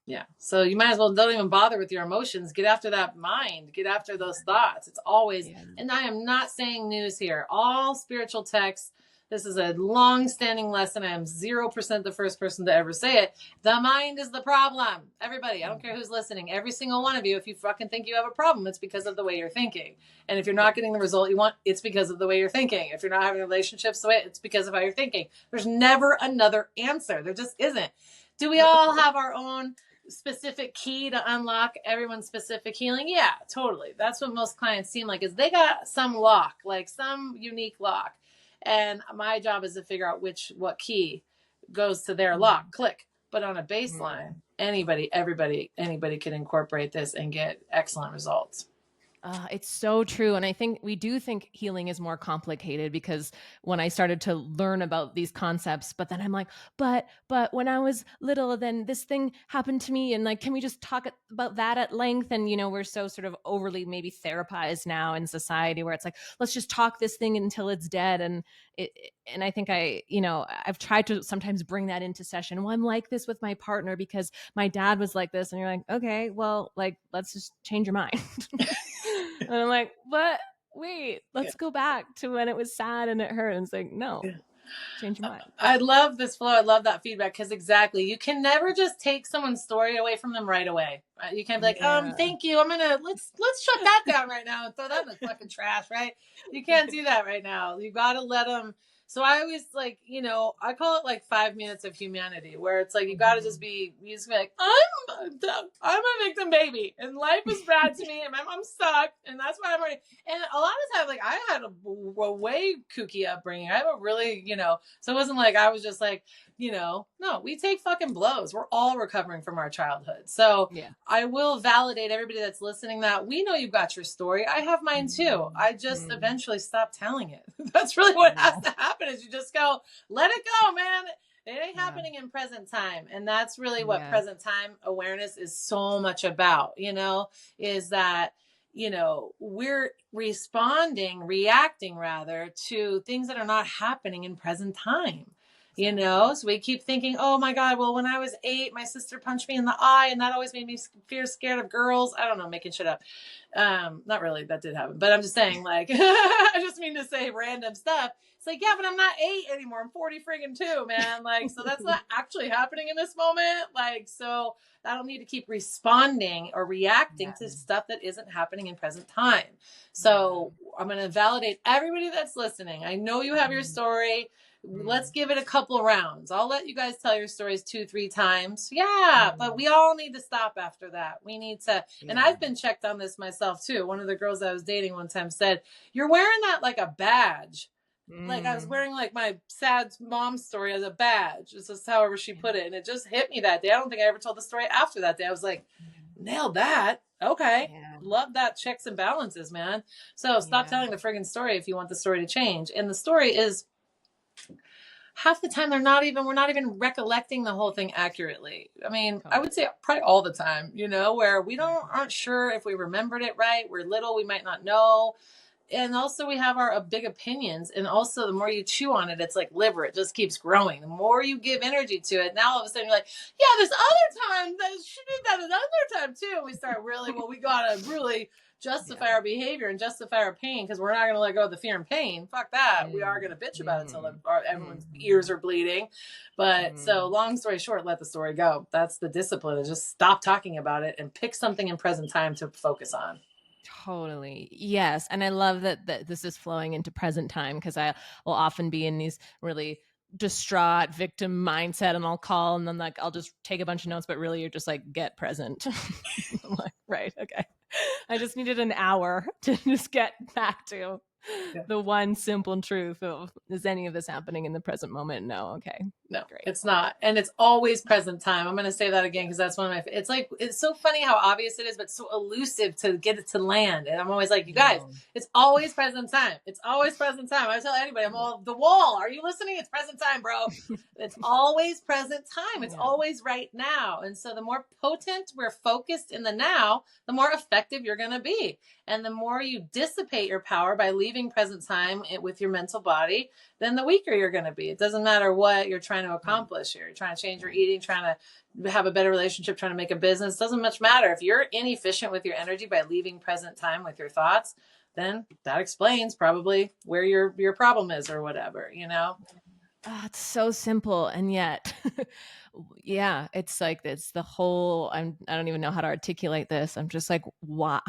Yeah. So you might as well don't even bother with your emotions. Get after that mind. Get after those thoughts. It's always, and I am not saying news here. All spiritual texts, this is a long-standing lesson. I am 0% the first person to ever say it. The mind is the problem. Everybody, I don't care who's listening. Every single one of you, if you fucking think you have a problem, it's because of the way you're thinking. And if you're not getting the result you want, it's because of the way you're thinking. If you're not having relationships the way, it's because of how you're thinking. There's never another answer. There just isn't. Do we all have our own specific key to unlock everyone's specific healing? Yeah, totally. That's what most clients seem like, is they got some lock, like some unique lock. And my job is to figure out what key goes to their lock. Click. But on a baseline, anybody can incorporate this and get excellent results. It's so true. And I think we do think healing is more complicated, because when I started to learn about these concepts, but then I'm like, but when I was little, then this thing happened to me. And like, can we just talk about that at length? And, you know, we're so sort of overly maybe therapized now in society, where it's like, let's just talk this thing until it's dead. And I think I've tried to sometimes bring that into session. Well, I'm like this with my partner because my dad was like this. And you're like, okay, well, like, let's just change your mind. And I'm like, but wait, let's go back to when it was sad and it hurt. And it's like, no, change your mind. I love this flow. I love that feedback, because exactly, you can never just take someone's story away from them right away. You can't be like, thank you, let's shut that down right now and throw that in the fucking trash, right? You can't do that right now. You got to let them. So I always, like, you know, I call it like 5 minutes of humanity, where it's like, you got to just be like, I'm a victim baby, and life is bad to me, and my mom sucked, and that's why I'm already. And a lot of times, like, I had a way kooky upbringing. I have a really, you know, so it wasn't like I was just like, you know, no, we take fucking blows. We're all recovering from our childhood. So I will validate everybody that's listening that we know you've got your story. I have mine too. I just eventually stop telling it. That's really what has to happen, is you just go, let it go, man. It ain't happening in present time. And that's really what present time awareness is so much about, you know, is that, you know, we're reacting rather to things that are not happening in present time. So we keep thinking, oh my God, well, when I was 8, my sister punched me in the eye and that always made me scared of girls. I don't know, making shit up. Not really, that did happen, but I'm just saying, like, I just mean to say random stuff. It's like, yeah, but I'm not 8 anymore. I'm 40 friggin' 2, man. Like, so that's not actually happening in this moment. Like, so I don't need to keep responding or reacting to stuff that isn't happening in present time. So I'm going to validate everybody that's listening. I know you have your story. Let's give it a couple rounds. I'll let you guys tell your stories 2-3 times. Yeah, but we all need to stop after that. We need to, and I've been checked on this myself too. One of the girls I was dating one time said, "You're wearing that like a badge." Like I was wearing like my sad mom story as a badge. This is however she put it. And it just hit me that day. I don't think I ever told the story after that day. I was like, nailed that. Okay. Love that checks and balances, man. So stop telling the friggin' story if you want the story to change. And the story is, half the time we're not even recollecting the whole thing accurately. I mean, I would say probably all the time, where we aren't sure if we remembered it right. We're little, we might not know. And also we have our big opinions. And also the more you chew on it, it's like liver. It just keeps growing. The more you give energy to it, now all of a sudden you're like, yeah, this other time, she did that another time too. And we start really, we got to really justify our behavior and justify our pain, because we're not going to let go of the fear and pain. Fuck that. We are going to bitch about it until everyone's ears are bleeding. But so long story short, let the story go. That's the discipline, is just stop talking about it and pick something in present time to focus on. Totally. Yes. And I love that this is flowing into present time, because I will often be in these really distraught victim mindset, and I'll call and then like I'll just take a bunch of notes, but really you're just like, get present. I'm like, right, okay. I just needed an hour to just get back to the one simple truth of, is any of this happening in the present moment? No. Okay. No, great. It's not. And it's always present time. I'm going to say that again, because that's one of my, it's so funny how obvious it is, but so elusive to get it to land. And I'm always like, you guys, it's always present time. It's always present time. I tell anybody, I'm all the wall. Are you listening? It's present time, bro. It's always present time. It's always right now. And so the more potent we're focused in the now, the more effective you're going to be. And the more you dissipate your power by leaving present time with your mental body, then the weaker you're going to be. It doesn't matter what you're trying to accomplish here. You're trying to change your eating, trying to have a better relationship, trying to make a business. It doesn't much matter. If you're inefficient with your energy by leaving present time with your thoughts, then that explains probably where your problem is or whatever, Oh, it's so simple. And yet, yeah, it's like, it's the whole, I don't even know how to articulate this. I'm just like, why?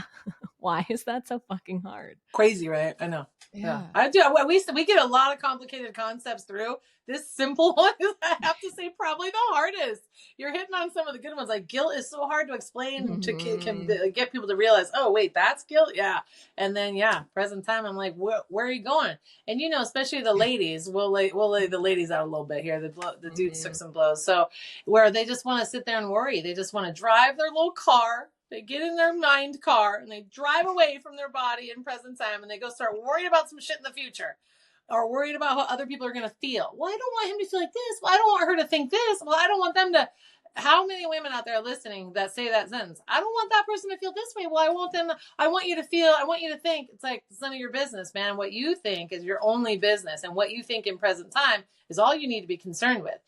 Why is that so fucking hard? Crazy, right? I know. Yeah. I do. We get a lot of complicated concepts through. This simple one is, I have to say, probably the hardest. You're hitting on some of the good ones. Like guilt is so hard to explain to get people to realize, oh, wait, that's guilt? Yeah. And then, present time, I'm like, where are you going? And, especially the ladies, we'll lay the ladies out a little bit here. The dudes took some blows. So where they just want to sit there and worry. They just want to drive their little car. They get in their mind car and they drive away from their body in present time, and they go start worrying about some shit in the future, or worried about how other people are going to feel. Well, I don't want him to feel like this. Well, I don't want her to think this. Well, I don't want them to. How many women out there listening that say that sentence? I don't want that person to feel this way. Well, I want you to feel, I want you to think. It's like, it's none of your business, man. What you think is your only business. And what you think in present time is all you need to be concerned with.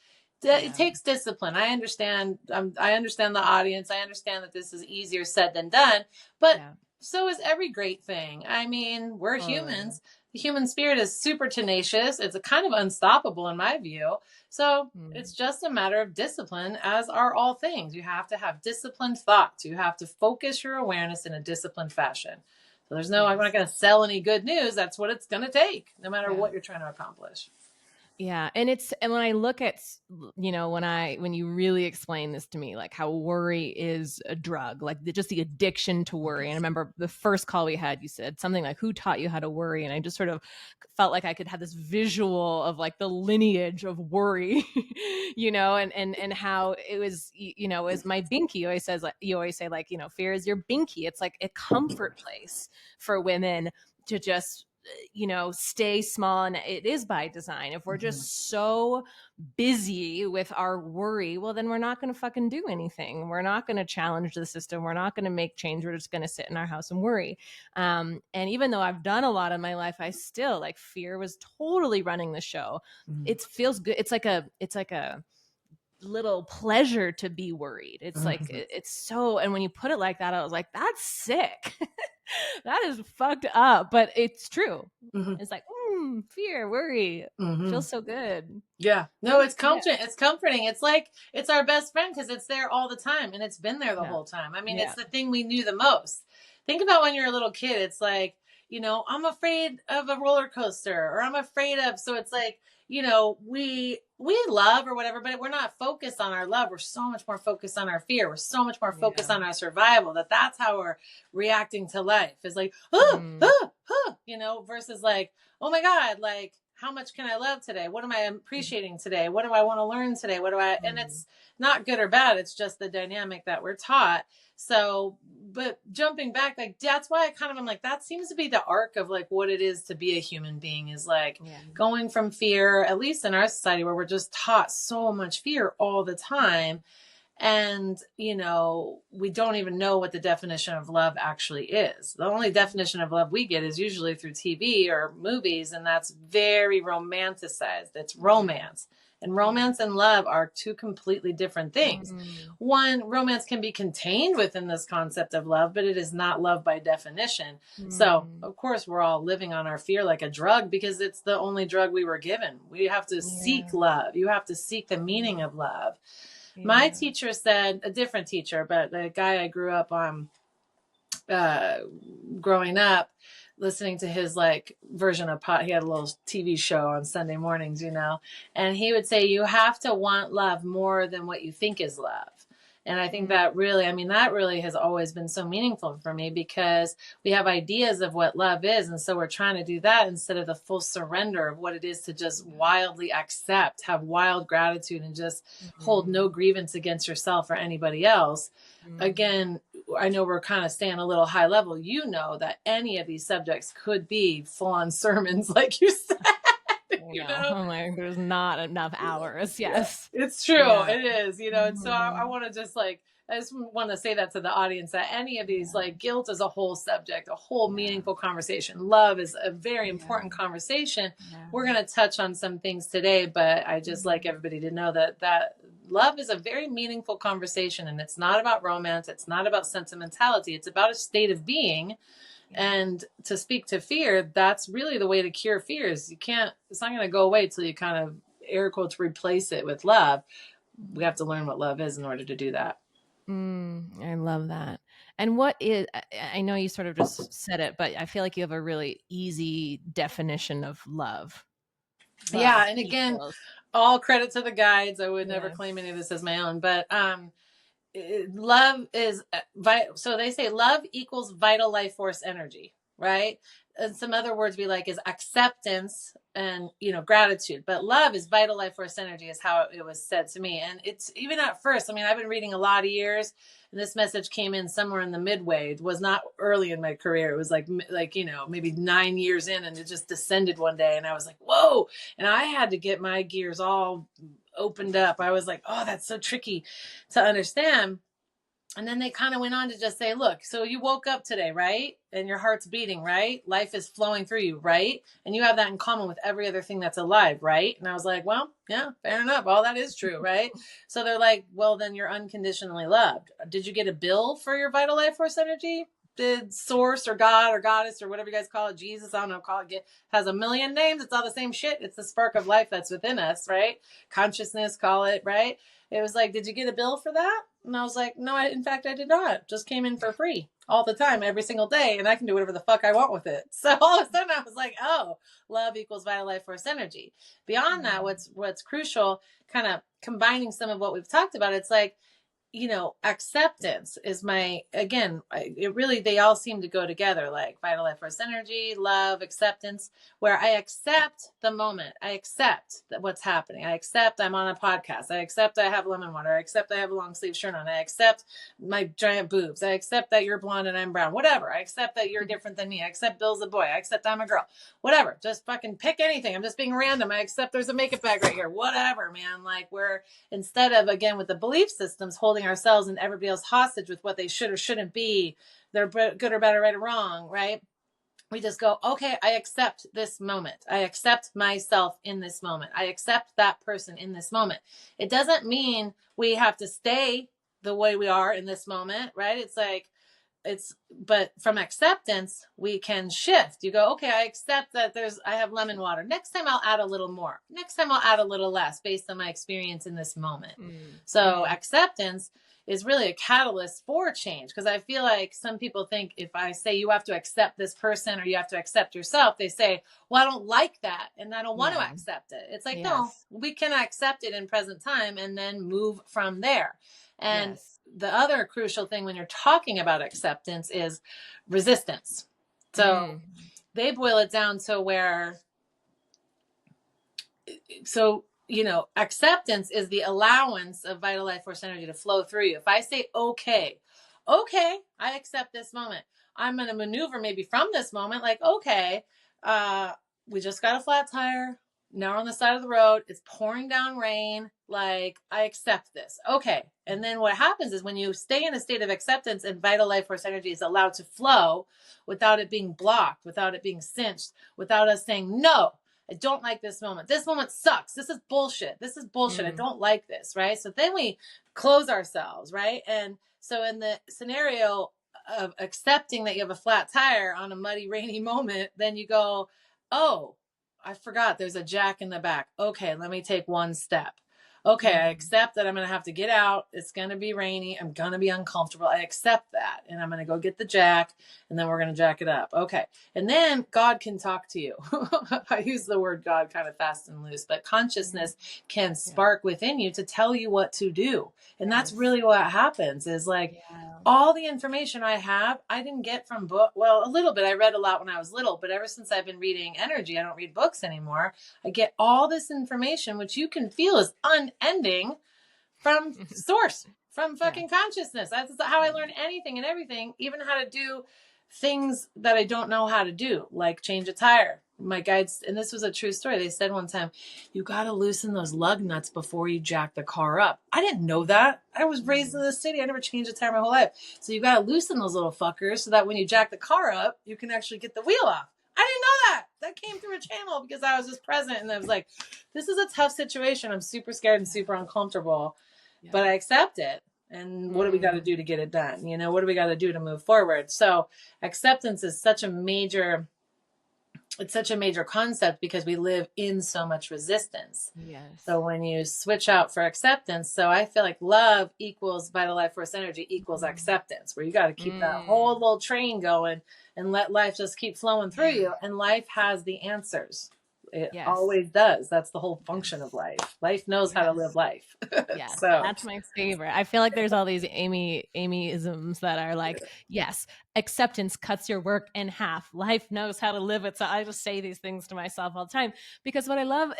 It takes discipline. I understand. I understand the audience. I understand that this is easier said than done, but so is every great thing. I mean, we're humans. The human spirit is super tenacious. It's a kind of unstoppable in my view. So it's just a matter of discipline, as are all things. You have to have disciplined thoughts. You have to focus your awareness in a disciplined fashion. So there's no, I'm not going to sell any good news. That's what it's going to take, no matter what you're trying to accomplish. Yeah. And when I look at, when you really explain this to me, like how worry is a drug, like just the addiction to worry. And I remember the first call we had, you said something like, who taught you how to worry? And I just sort of felt like I could have this visual of like the lineage of worry, and how it was, as my binky you always say, fear is your binky. It's like a comfort place for women to just stay small, and it is by design. If we're just so busy with our worry, well, then we're not going to fucking do anything. We're not going to challenge the system. We're not going to make change. We're just going to sit in our house and worry. And even though I've done a lot in my life, I still, like, fear was totally running the show. It feels good. It's like a little pleasure to be worried. It's like it's so, and when you put it like that, I was like, that's sick. That is fucked up, but it's true. It's like, fear, worry, feels so good. Yeah. No, it's comforting. It's comforting. It's like, it's our best friend because it's there all the time, and it's been there the whole time. I mean, it's the thing we knew the most. Think about when you're a little kid. It's like, I'm afraid of a roller coaster, or I'm afraid of, so it's like, we love or whatever, but we're not focused on our love. We're so much more focused on our fear. We're so much more focused on our survival, that's how we're reacting to life. Is like, versus like, oh my God, like, how much can I love today? What am I appreciating today? What do I want to learn today? And it's not good or bad. It's just the dynamic that we're taught. So, but jumping back, like, that's why I kind of am like, that seems to be the arc of like what it is to be a human being, is like going from fear, at least in our society where we're just taught so much fear all the time. And, we don't even know what the definition of love actually is. The only definition of love we get is usually through TV or movies, and that's very romanticized. It's romance. And romance and love are two completely different things. One, romance can be contained within this concept of love, but it is not love by definition. So, of course, we're all living on our fear like a drug because it's the only drug we were given. We have to seek love. You have to seek the meaning of love. My teacher said, a different teacher, but the guy I grew up on, growing up, listening to his like version of pot. He had a little TV show on Sunday mornings, and he would say, you have to want love more than what you think is love. And I think that really, that really has always been so meaningful for me, because we have ideas of what love is. And so we're trying to do that instead of the full surrender of what it is to just wildly accept, have wild gratitude, and just hold no grievance against yourself or anybody else. Again, I know we're kind of staying a little high level. That any of these subjects could be full on sermons, like you said. I'm like, there's not enough hours. Yes, it's true. It is, and so I want to just like, I just want to say that to the audience, that any of these, like, guilt is a whole subject, a whole meaningful conversation. Love is a very important conversation. We're going to touch on some things today, but I just like everybody to know that love is a very meaningful conversation, and it's not about romance. It's not about sentimentality. It's about a state of being. And to speak to fear, that's really the way to cure fears. It's not going to go away till you kind of air quotes replace it with love. We have to learn what love is in order to do that. I love that. And I know you sort of just said it, but I feel like you have a really easy definition of love. And again, all credit to the guides. I would never claim any of this as my own, but love is so they say love equals vital life force energy, right? And some other words we like is acceptance and gratitude, but love is vital life force energy, is how it was said to me. And it's even at first, I've been reading a lot of years, and this message came in somewhere in the midway. It was not early in my career. It was like maybe 9 years in, and it just descended one day, and I was like, whoa. And I had to get my gears all opened up. I was like, oh, that's so tricky to understand. And then they kind of went on to just say, look, so you woke up today, right? And your heart's beating, right? Life is flowing through you, right? And you have that in common with every other thing that's alive, right? And I was like, well, yeah, fair enough. All that is true, right? So they're like, well, then you're unconditionally loved. Did you get a bill for your vital life force energy? Did source or God or goddess or whatever you guys call it, Jesus, I don't know, has a million names. It's all the same shit. It's the spark of life that's within us, right? Consciousness, call it, right? It was like, did you get a bill for that? And I was like, no, in fact, I did not. Just came in for free all the time, every single day. And I can do whatever the fuck I want with it. So all of a sudden I was like, oh, love equals vital life force energy. Beyond that, what's crucial, kind of combining some of what we've talked about, it's like, acceptance is it really, they all seem to go together, like vital life force energy, love, acceptance, where I accept the moment. I accept that what's happening. I accept I'm on a podcast. I accept I have lemon water. I accept I have a long sleeve shirt on. I accept my giant boobs. I accept that you're blonde and I'm brown. Whatever. I accept that you're different than me. I accept Bill's a boy. I accept I'm a girl. Whatever. Just fucking pick anything. I'm just being random. I accept there's a makeup bag right here. Whatever, man. Like, we're, instead of, again, with the belief systems, holding ourselves and everybody else hostage with what they should or shouldn't be, they're good or bad or right or wrong, right? We just go, okay, I accept this moment. I accept myself in this moment. I accept that person in this moment. It doesn't mean we have to stay the way we are in this moment, right? It's like, but from acceptance we can shift. You go, okay, I accept that I have lemon water. Next time I'll add a little more. Next time I'll add a little less based on my experience in this moment. So acceptance is really a catalyst for change, because I feel like some people think if I say you have to accept this person or you have to accept yourself, they say, well, I don't like that and I don't want to accept it. It's like, no, we can accept it in present time and then move from there. And the other crucial thing when you're talking about acceptance is resistance. So they boil it down to where, acceptance is the allowance of vital life force energy to flow through you. If I say, okay, I accept this moment. I'm going to maneuver maybe from this moment. Like, okay, we just got a flat tire. Now we're on the side of the road. It's pouring down rain. Like, I accept this. Okay. And then what happens is when you stay in a state of acceptance and vital life force energy is allowed to flow without it being blocked, without it being cinched, without us saying, no, I don't like this moment. This moment sucks. This is bullshit. This is bullshit. I don't like this. Right. So then we close ourselves. Right. And so in the scenario of accepting that you have a flat tire on a muddy, rainy moment, then you go, oh, I forgot there's a jack in the back. Okay, let me take one step. Okay, I accept that I'm going to have to get out. It's going to be rainy. I'm going to be uncomfortable. I accept that. And I'm going to go get the jack and then we're going to jack it up. Okay. And then God can talk to you. I use the word God kind of fast and loose, but consciousness can spark within you to tell you what to do. And that's really what happens is like, all the information I have, I didn't get from book. Well, a little bit. I read a lot when I was little, but ever since I've been reading energy, I don't read books anymore. I get all this information, which you can feel is unending from source, from fucking consciousness. That's how I learn anything and everything, even how to do things that I don't know how to do, like change a tire. My guides, and this was a true story, they said one time, you got to loosen those lug nuts before you jack the car up. I didn't know that. I was raised in the city. I never changed a tire my whole life. So you got to loosen those little fuckers so that when you jack the car up, you can actually get the wheel off. I didn't know that. That came through a channel because I was just present and I was like, this is a tough situation. I'm super scared and super uncomfortable, but I accept it. And what do we got to do to get it done? What do we got to do to move forward? So acceptance is such a major concept because we live in so much resistance. So when you switch out for acceptance, so I feel like love equals vital life force energy equals acceptance, where you got to keep that whole little train going and let life just keep flowing through you. And life has the answers. It always does. That's the whole function of life. Life knows how to live life. Yes, So that's my favorite. I feel like there's all these Aimeeisms that are like, yes, acceptance cuts your work in half. Life knows how to live it. So I just say these things to myself all the time because what I love,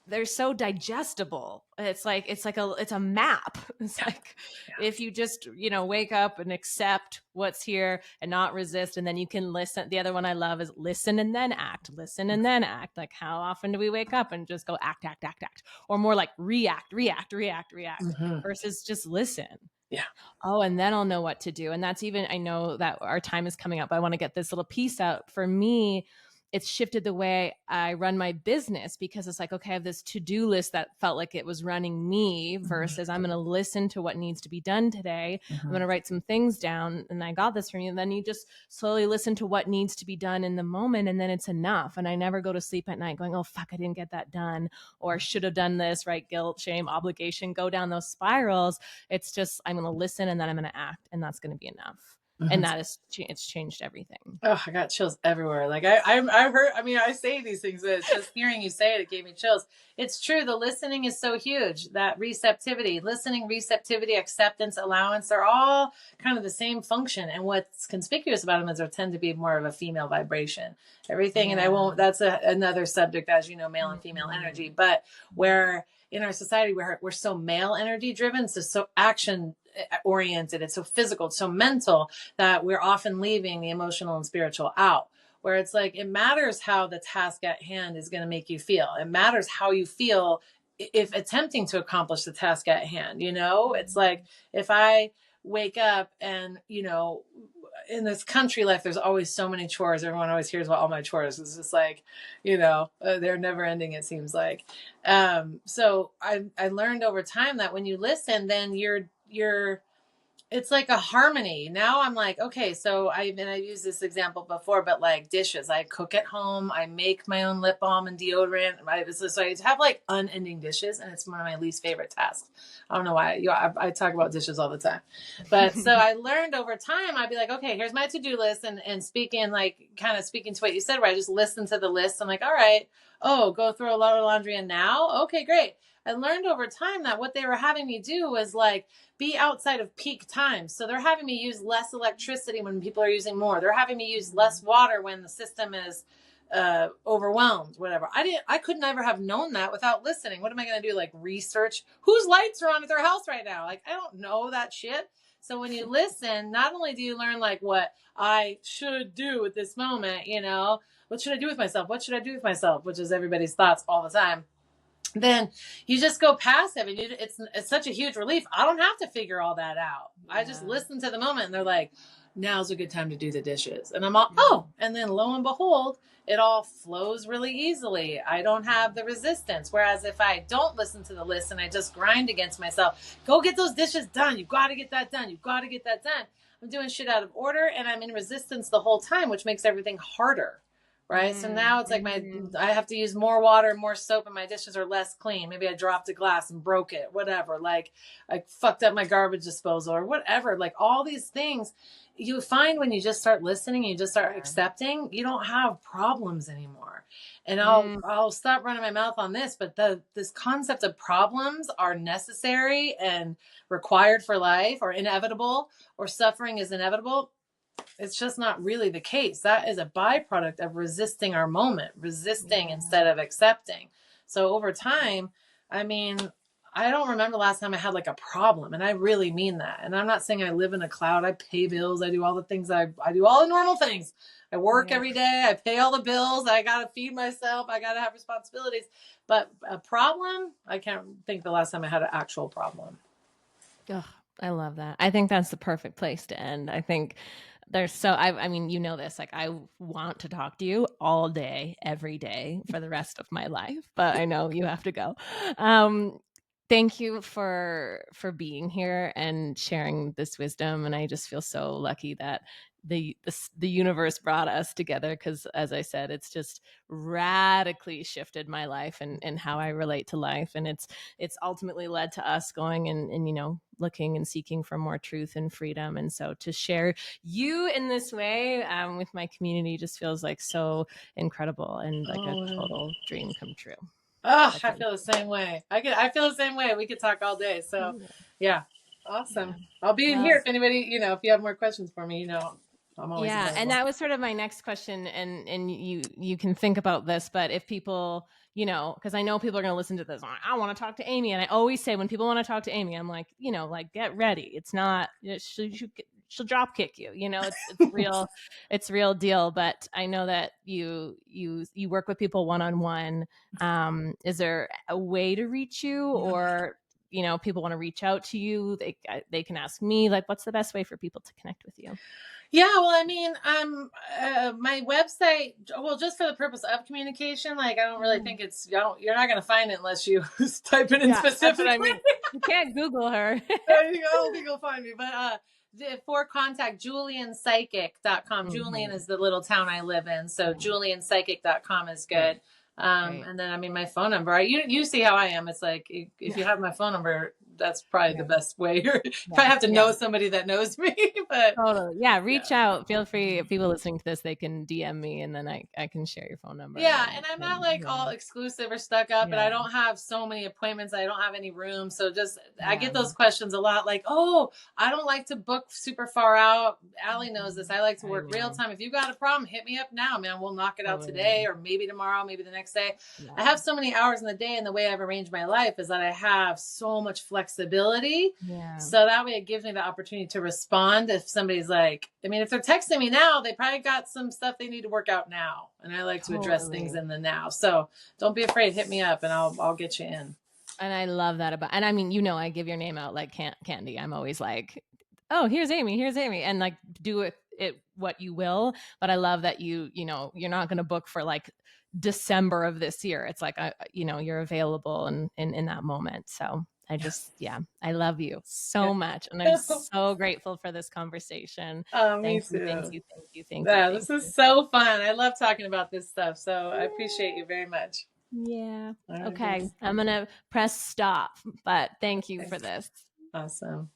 they're so digestible. It's a map. It's like if you just, wake up and accept what's here and not resist, and then you can listen. The other one I love is listen and then act, listen and then act. Like how often do we wake up and just go act, act, act, act, or more like react, react, react, react versus just listen. Yeah. Oh, and then I'll know what to do. And that's even, I know that our time is coming up. I want to get this little piece out. For me, it's shifted the way I run my business because it's like, okay, I have this to-do list that felt like it was running me versus I'm going to listen to what needs to be done today. I'm going to write some things down and I got this from you. And then you just slowly listen to what needs to be done in the moment. And then it's enough. And I never go to sleep at night going, oh, fuck, I didn't get that done or should have done this, right? Guilt, shame, obligation, go down those spirals. It's just, I'm going to listen and then I'm going to act and that's going to be enough. And that is, it's changed everything. Oh, I got chills everywhere. Like I heard, I mean, I say these things, but it's just hearing you say it, it gave me chills. It's true. The listening is so huge. That receptivity, listening, receptivity, acceptance, allowance, they're all kind of the same function. And what's conspicuous about them is they tend to be more of a female vibration. Everything, and I won't, that's another subject, as you know, male and female energy, but where in our society, we're so male energy driven, so action oriented, it's so physical, it's so mental, that we're often leaving the emotional and spiritual out, where it's like it matters how the task at hand is going to make you feel. It matters how you feel if attempting to accomplish the task at hand. It's like if I wake up and, in this country life, there's always so many chores. Everyone always hears about all my chores. It's just like, they're never ending, it seems like. So I learned over time that when you listen, then you're it's like a harmony. Now I'm like, okay, so I've used this example before, but like dishes, I cook at home. I make my own lip balm and deodorant. So I have like unending dishes, and it's one of my least favorite tasks. I don't know why. I talk about dishes all the time, but so I learned over time. I'd be like, okay, here's my to-do list, and speaking to what you said, where I just listen to the list. I'm like, all right, oh, go throw a lot of laundry in now. Okay, great. I learned over time that what they were having me do was like be outside of peak times. So they're having me use less electricity when people are using more. They're having me use less water when the system is overwhelmed, whatever. I could never have known that without listening. What am I going to do? Like research whose lights are on at their house right now? Like, I don't know that shit. So when you listen, not only do you learn like what I should do at this moment, what should I do with myself? What should I do with myself? Which is everybody's thoughts all the time. Then you just go passive, and it's such a huge relief. I don't have to figure all that out. Yeah. I just listen to the moment, and they're like, now's a good time to do the dishes. And I'm all, oh, and then lo and behold, it all flows really easily. I don't have the resistance. Whereas if I don't listen to the list and I just grind against myself, go get those dishes done. You've got to get that done. You've got to get that done. I'm doing shit out of order, and I'm in resistance the whole time, which makes everything harder. Right. So now it's like I have to use more water, more soap, and my dishes are less clean. Maybe I dropped a glass and broke it, whatever. Like I fucked up my garbage disposal or whatever. Like all these things you find when you just start listening, you just start accepting, you don't have problems anymore. And I'll stop running my mouth on this, but this concept of problems are necessary and required for life, or inevitable, or suffering is inevitable. It's just not really the case. That is a byproduct of resisting our moment, resisting instead of accepting. So over time, I don't remember the last time I had like a problem, and I really mean that. And I'm not saying I live in a cloud. I pay bills. I do all the things. I do all the normal things. I work every day. I pay all the bills. I got to feed myself. I got to have responsibilities. But a problem, I can't think the last time I had an actual problem. Oh, I love that. I think that's the perfect place to end. I think there's I mean, this, like I want to talk to you all day, every day for the rest of my life, but I know you have to go. Thank you for being here and sharing this wisdom. And I just feel so lucky that the universe brought us together, because as I said, it's just radically shifted my life and how I relate to life. And it's ultimately led to us going and looking and seeking for more truth and freedom. And so to share you in this way with my community just feels like so incredible and like a total dream come true. Oh, I feel the same way. I feel the same way. We could talk all day. So yeah. Awesome. Yeah. I'll be in here if anybody, if you have more questions for me, I'm always available. And that was sort of my next question, and you can think about this, but if people, because I know people are going to listen to this, I want to talk to Aimee, and I always say when people want to talk to Aimee, I'm like, like get ready. It's not she'll drop kick you. It's real. It's real deal. But I know that you work with people one-on-one. Is there a way to reach you, or people want to reach out to you, they can ask me, like, what's the best way for people to connect with you? Yeah, well, my website, just for the purpose of communication, like I don't really think you're not going to find it unless you type it in specifically. You can't Google her. I don't think you'll find me, but for contact, julianpsychic.com. Julian is the little town I live in, so julianpsychic.com is good. And then my phone number, you see how I am. It's like if you have my phone number, that's probably the Yeah. best way. You're Yeah. probably have to Yeah. know somebody that knows me, but Totally. Yeah. yeah. Reach out. Feel free. If people listening to this, they can DM me and then I can share your phone number Yeah, and I'm not and like yeah. all exclusive or stuck up, and I Yeah. don't have so many appointments. I don't have any room. So just I Yeah. get those questions a lot like, "Oh, I don't like to book super far out." Allie knows this. I like to I work real know. time. If you got a problem, hit me up now, man. We'll knock it out today Totally. or maybe tomorrow, maybe the next day. I Yeah. have so many hours in the day, and the way I've arranged my life is that I have so much flexibility. Yeah. So that way it gives me the opportunity to respond if somebody's like, I mean, if they're texting me now, they probably got some stuff they need to work out now. And I like to address things Totally. in the now. So don't be afraid. Hit me up and I'll get you in. And I love that about, and I mean, I give your name out like candy. I'm always like, oh, here's Aimee, and like do it what you will. But I love that you're not going to book for like December of this year. It's like, you're available in that moment. So I just, yeah, I love you Yeah. so much. And I'm so grateful for this conversation. Oh, me Thank you. Thank too. you. Thank you. Thank you. Yeah, Thank this is you. so fun. I love talking about this stuff. So I appreciate Yeah. you very much. Yeah. All right, Okay. peace. I'm going to press stop, but thank you Okay. for this. Awesome.